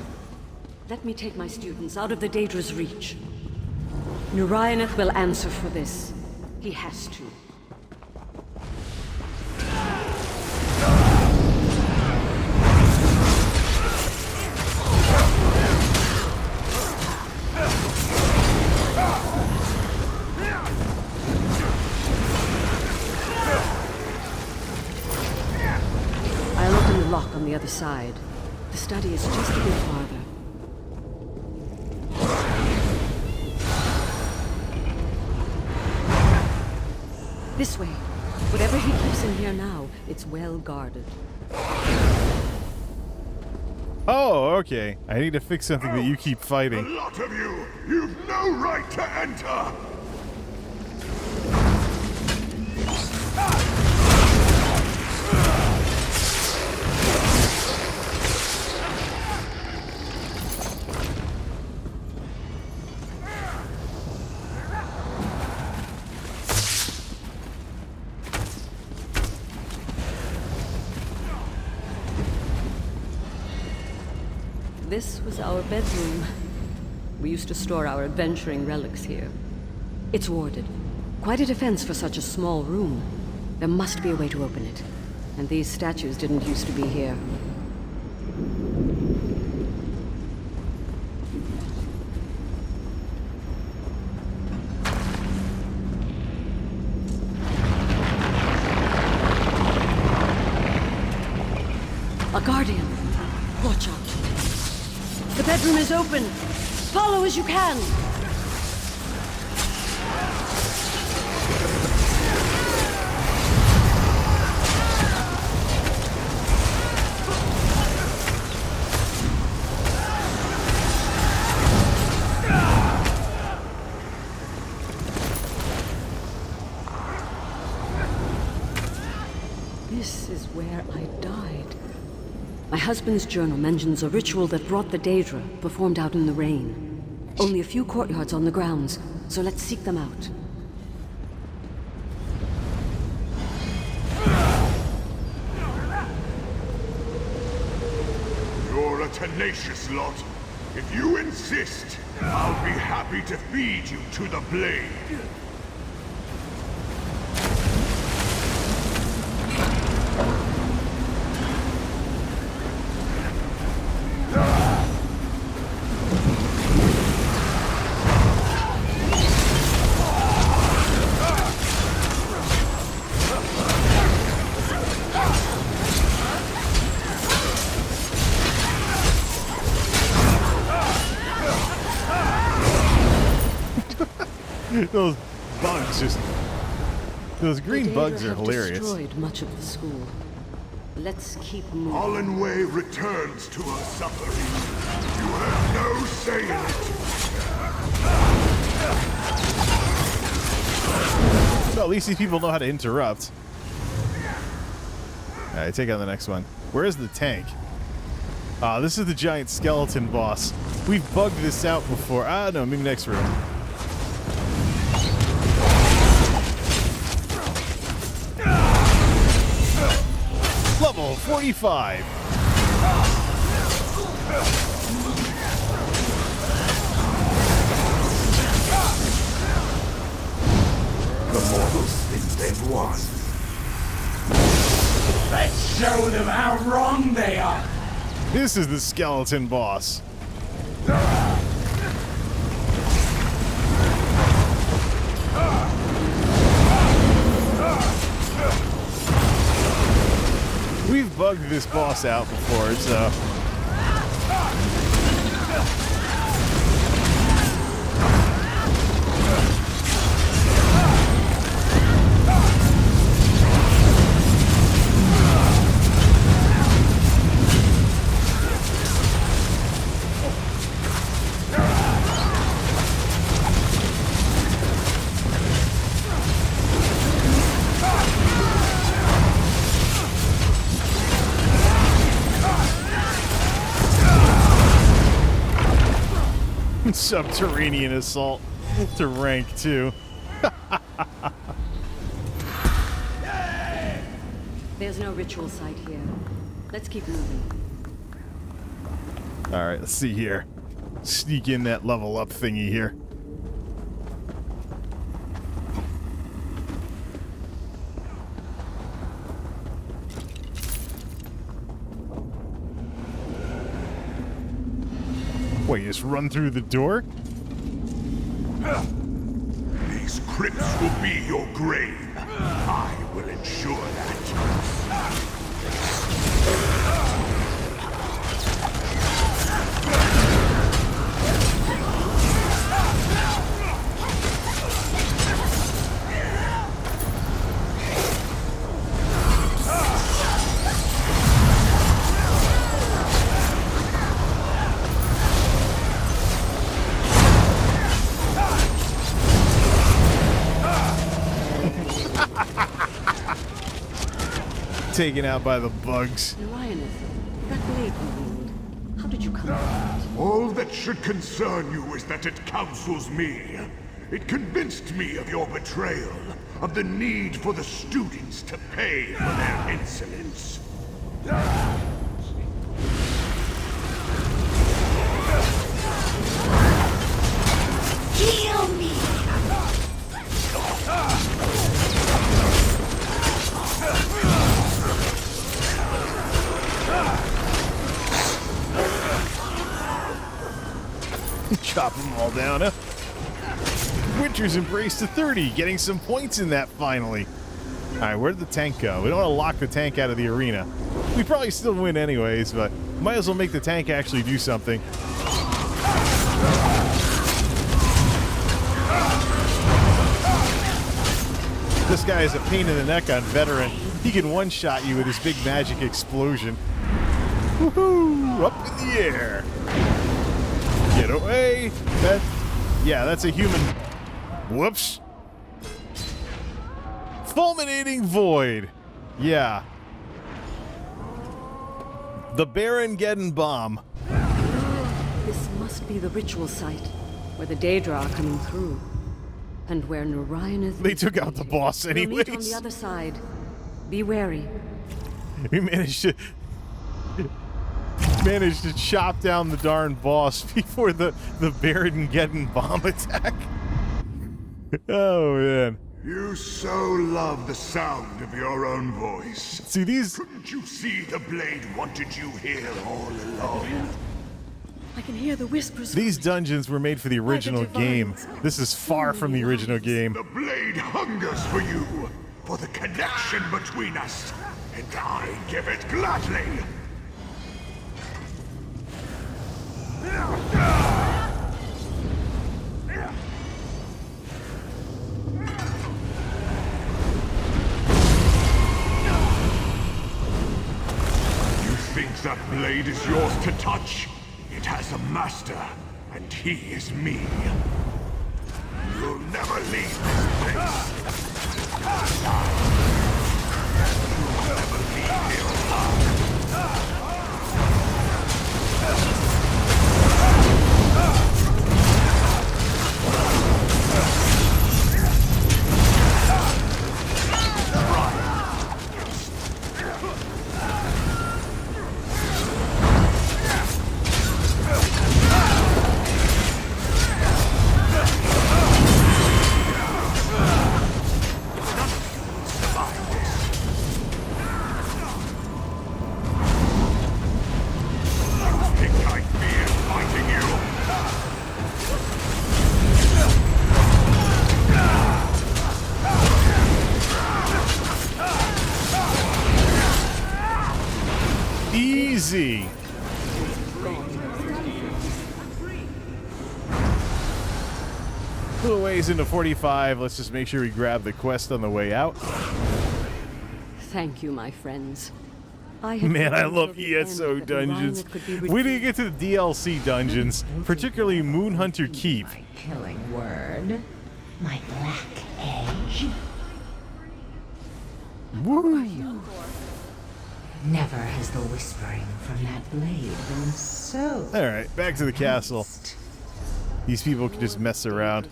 [SPEAKER 11] Let me take my students out of the Daedra's reach. Nurioneth will answer for this. He has to. On the other side. The study is just a bit farther. This way. Whatever he keeps in here now, it's well guarded.
[SPEAKER 1] Oh, okay. I need to fix something that you keep
[SPEAKER 12] A
[SPEAKER 1] fighting.
[SPEAKER 12] lot of you. You've no right to enter.
[SPEAKER 11] This was our bedroom. We used to store our adventuring relics here. It's warded. Quite a defense for such a small room. There must be a way to open it. And these statues didn't used to be here. A guardian. Watch out. The bedroom is open. Follow as you can. This is where I died. My husband's journal mentions a ritual that brought the Daedra, performed out in the rain. Only a few courtyards on the grounds, so let's seek them out.
[SPEAKER 12] You're a tenacious lot. If you insist, I'll be happy to feed you to the blade.
[SPEAKER 1] Those bugs just... Those green
[SPEAKER 11] The
[SPEAKER 1] bugs
[SPEAKER 11] Daedra
[SPEAKER 1] are
[SPEAKER 11] have
[SPEAKER 1] hilarious.
[SPEAKER 11] destroyed much of the school. Let's keep moving.
[SPEAKER 12] Hollandway returns to her suffering. You have no say in it.
[SPEAKER 1] Well, at least these people know how to interrupt. Alright, take on the next one. Where is the tank? Ah, this is the giant skeleton boss. We've bugged this out before. Ah, no, maybe next room. Level 45.
[SPEAKER 12] The mortals think they've won. Let's show them how wrong they are.
[SPEAKER 1] This is the skeleton boss. We've bugged this boss out before, so... Subterranean assault to rank 2.
[SPEAKER 11] There's no ritual site here. Let's keep moving.
[SPEAKER 1] Alright, let's see here. Sneak in that level up thingy here. Wait, you just run through the door?
[SPEAKER 12] These crypts will be your grave. I will ensure that.
[SPEAKER 1] Taken out by the bugs.
[SPEAKER 11] Lioness, that blade you wield, how did you come by it?
[SPEAKER 12] All that should concern you is that it counsels me. It convinced me of your betrayal, of the need for the students to pay for their insolence.
[SPEAKER 7] Heal me!
[SPEAKER 1] Chop them all down, huh? Winter's Embrace to 30, getting some points in that finally. Alright, where did the tank go? We don't want to lock the tank out of the arena. We probably still win anyways, but might as well make the tank actually do something. This guy is a pain in the neck on veteran. He can one-shot you with his big magic explosion. Woohoo! Up in the air. Get away! That's a human. Whoops. Fulminating Void. Yeah. The Baron-Geddon Bomb.
[SPEAKER 11] This must be the ritual site, where the Daedra are coming through. And where Narayan is...
[SPEAKER 1] They took out the boss anyways.
[SPEAKER 11] We'll meet on the other side. Be wary.
[SPEAKER 1] We managed to chop down the darn boss before the Baron-Geddon bomb attack. Oh man.
[SPEAKER 12] You so love the sound of your own voice.
[SPEAKER 1] See these...
[SPEAKER 12] Couldn't you see the blade wanted you here all along?
[SPEAKER 11] I can hear the whispers.
[SPEAKER 1] These dungeons were made for the original game. This is far from the original game.
[SPEAKER 12] The blade hungers for you, for the connection between us, and I give it gladly. that blade is yours to touch. It has a master, and he is me. You'll never leave this place. You'll never leave here alive.
[SPEAKER 1] Easy. Little ways into 45. Let's just make sure we grab the quest on the way out.
[SPEAKER 11] Thank you, my friends.
[SPEAKER 1] Man, I love ESO dungeons. We didn't get to the DLC dungeons, particularly Moonhunter Keep.
[SPEAKER 7] My killing word. My black edge.
[SPEAKER 1] Woo!
[SPEAKER 7] Never has the whispering from that blade been so...
[SPEAKER 1] Alright, back to the castle. These people can just mess around.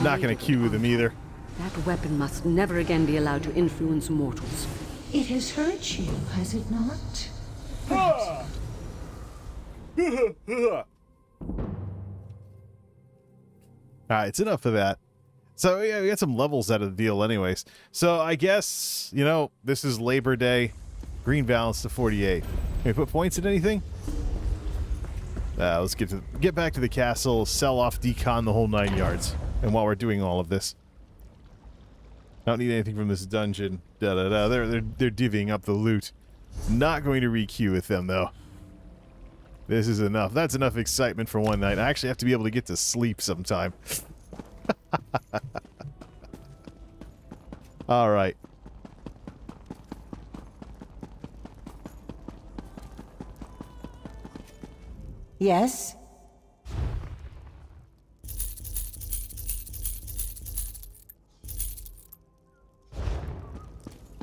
[SPEAKER 1] Not gonna queue them either.
[SPEAKER 11] That weapon must never again be allowed to influence mortals.
[SPEAKER 7] It has hurt you, has it not?
[SPEAKER 1] Alright, it's enough of that. So, yeah, we got some levels out of the deal anyways. So, I guess, you know, this is Labor Day. Green balance to 48. Can we put points in anything? Let's get back to the castle, sell off, decon the whole 9 yards. And while we're doing all of this. I don't need anything from this dungeon. Da-da-da. They're divvying up the loot. Not going to re-queue with them, though. This is enough. That's enough excitement for one night. I actually have to be able to get to sleep sometime. All right.
[SPEAKER 7] Yes?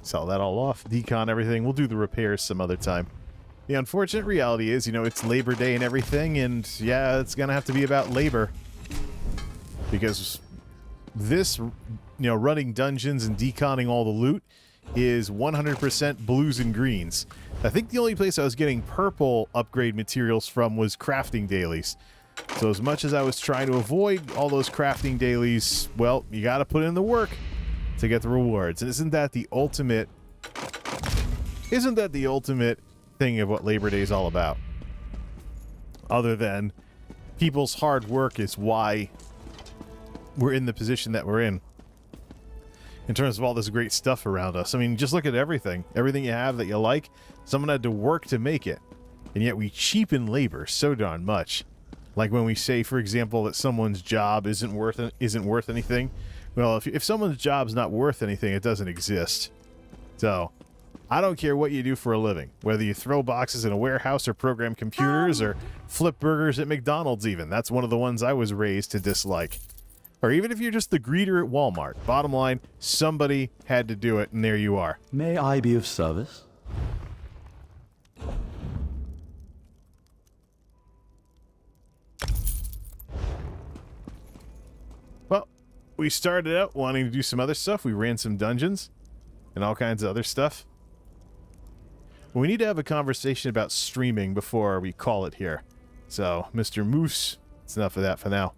[SPEAKER 1] Sell that all off, decon everything. We'll do the repairs some other time. The unfortunate reality is, you know, it's Labor Day and everything, and yeah, it's gonna have to be about labor. Because this, you know, running dungeons and deconning all the loot is 100% blues and greens. I think the only place I was getting purple upgrade materials from was crafting dailies. So as much as I was trying to avoid all those crafting dailies, well, you gotta put in the work to get the rewards. And isn't that the ultimate thing of what Labor Day is all about? Other than people's hard work is why we're in the position that we're in terms of all this great stuff around us. I mean, just look at everything. Everything you have that you like, someone had to work to make it. And yet we cheapen labor so darn much. Like when we say, for example, that someone's job isn't worth anything. Well, if someone's job's not worth anything, it doesn't exist. So, I don't care what you do for a living. Whether you throw boxes in a warehouse or program computers or flip burgers at McDonald's even. That's one of the ones I was raised to dislike. Or even if you're just the greeter at Walmart. Bottom line, somebody had to do it, and there you are.
[SPEAKER 13] May I be of service?
[SPEAKER 1] Well, we started out wanting to do some other stuff. We ran some dungeons and all kinds of other stuff. We need to have a conversation about streaming before we call it here. So, Mr. Moose, it's enough of that for now.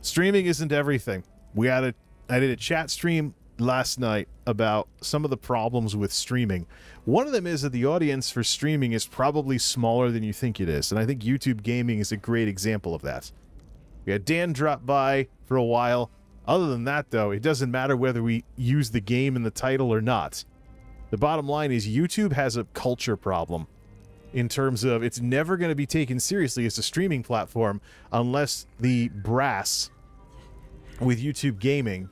[SPEAKER 1] Streaming isn't everything. I did a chat stream last night about some of the problems with streaming. One of them is that the audience for streaming is probably smaller than you think it is, and I think YouTube gaming is a great example of that. We had Dan drop by for a while. Other than that, though, it doesn't matter whether we use the game in the title or not. The bottom line is YouTube has a culture problem in terms of it's never going to be taken seriously as a streaming platform unless the brass with YouTube gaming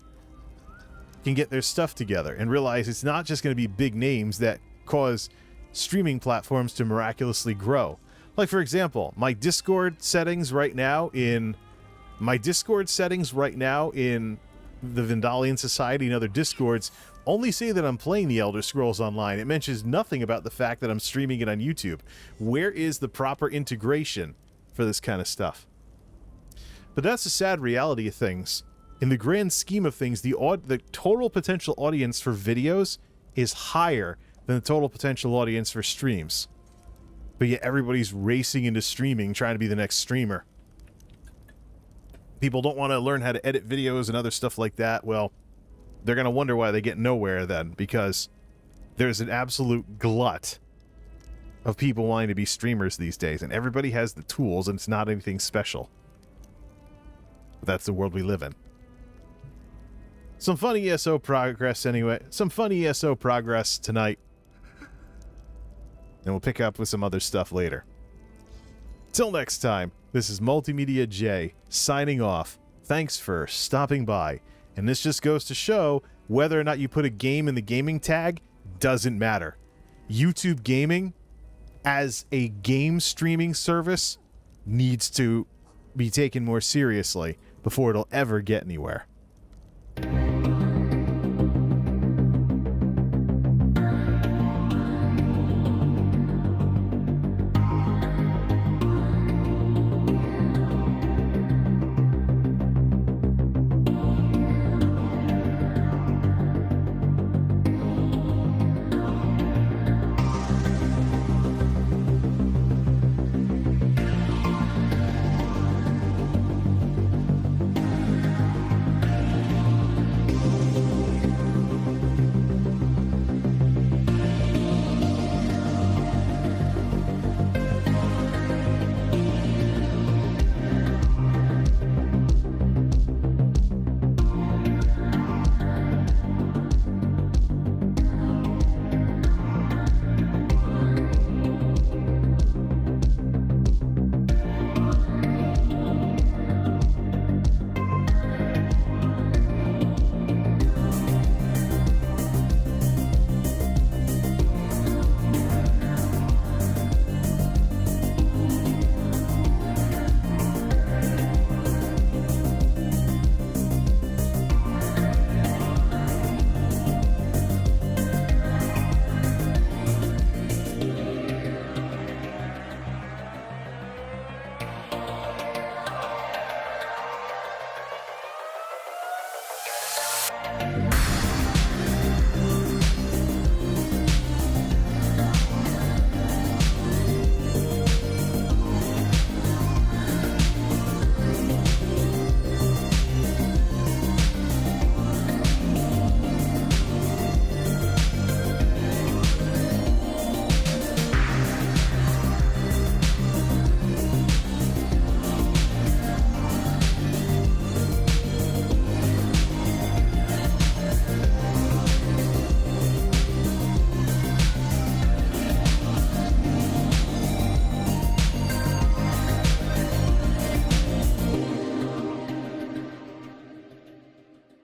[SPEAKER 1] can get their stuff together and realize it's not just going to be big names that cause streaming platforms to miraculously grow. Like, for example, my Discord settings right now in the Vendalian Society and other Discords only say that I'm playing the Elder Scrolls Online. It mentions nothing about the fact that I'm streaming it on YouTube. Where is the proper integration for this kind of stuff? But that's the sad reality of things. In the grand scheme of things, the total potential audience for videos is higher than the total potential audience for streams. But yet everybody's racing into streaming, trying to be the next streamer. People don't want to learn how to edit videos and other stuff like that. Well, they're going to wonder why they get nowhere then, because there's an absolute glut of people wanting to be streamers these days, and everybody has the tools, and it's not anything special. But that's the world we live in. Some fun ESO progress anyway. Some fun ESO progress tonight. And we'll pick up with some other stuff later. Till next time, this is MultimediaJay signing off. Thanks for stopping by. And this just goes to show whether or not you put a game in the gaming tag doesn't matter. YouTube Gaming, as a game streaming service, needs to be taken more seriously before it'll ever get anywhere.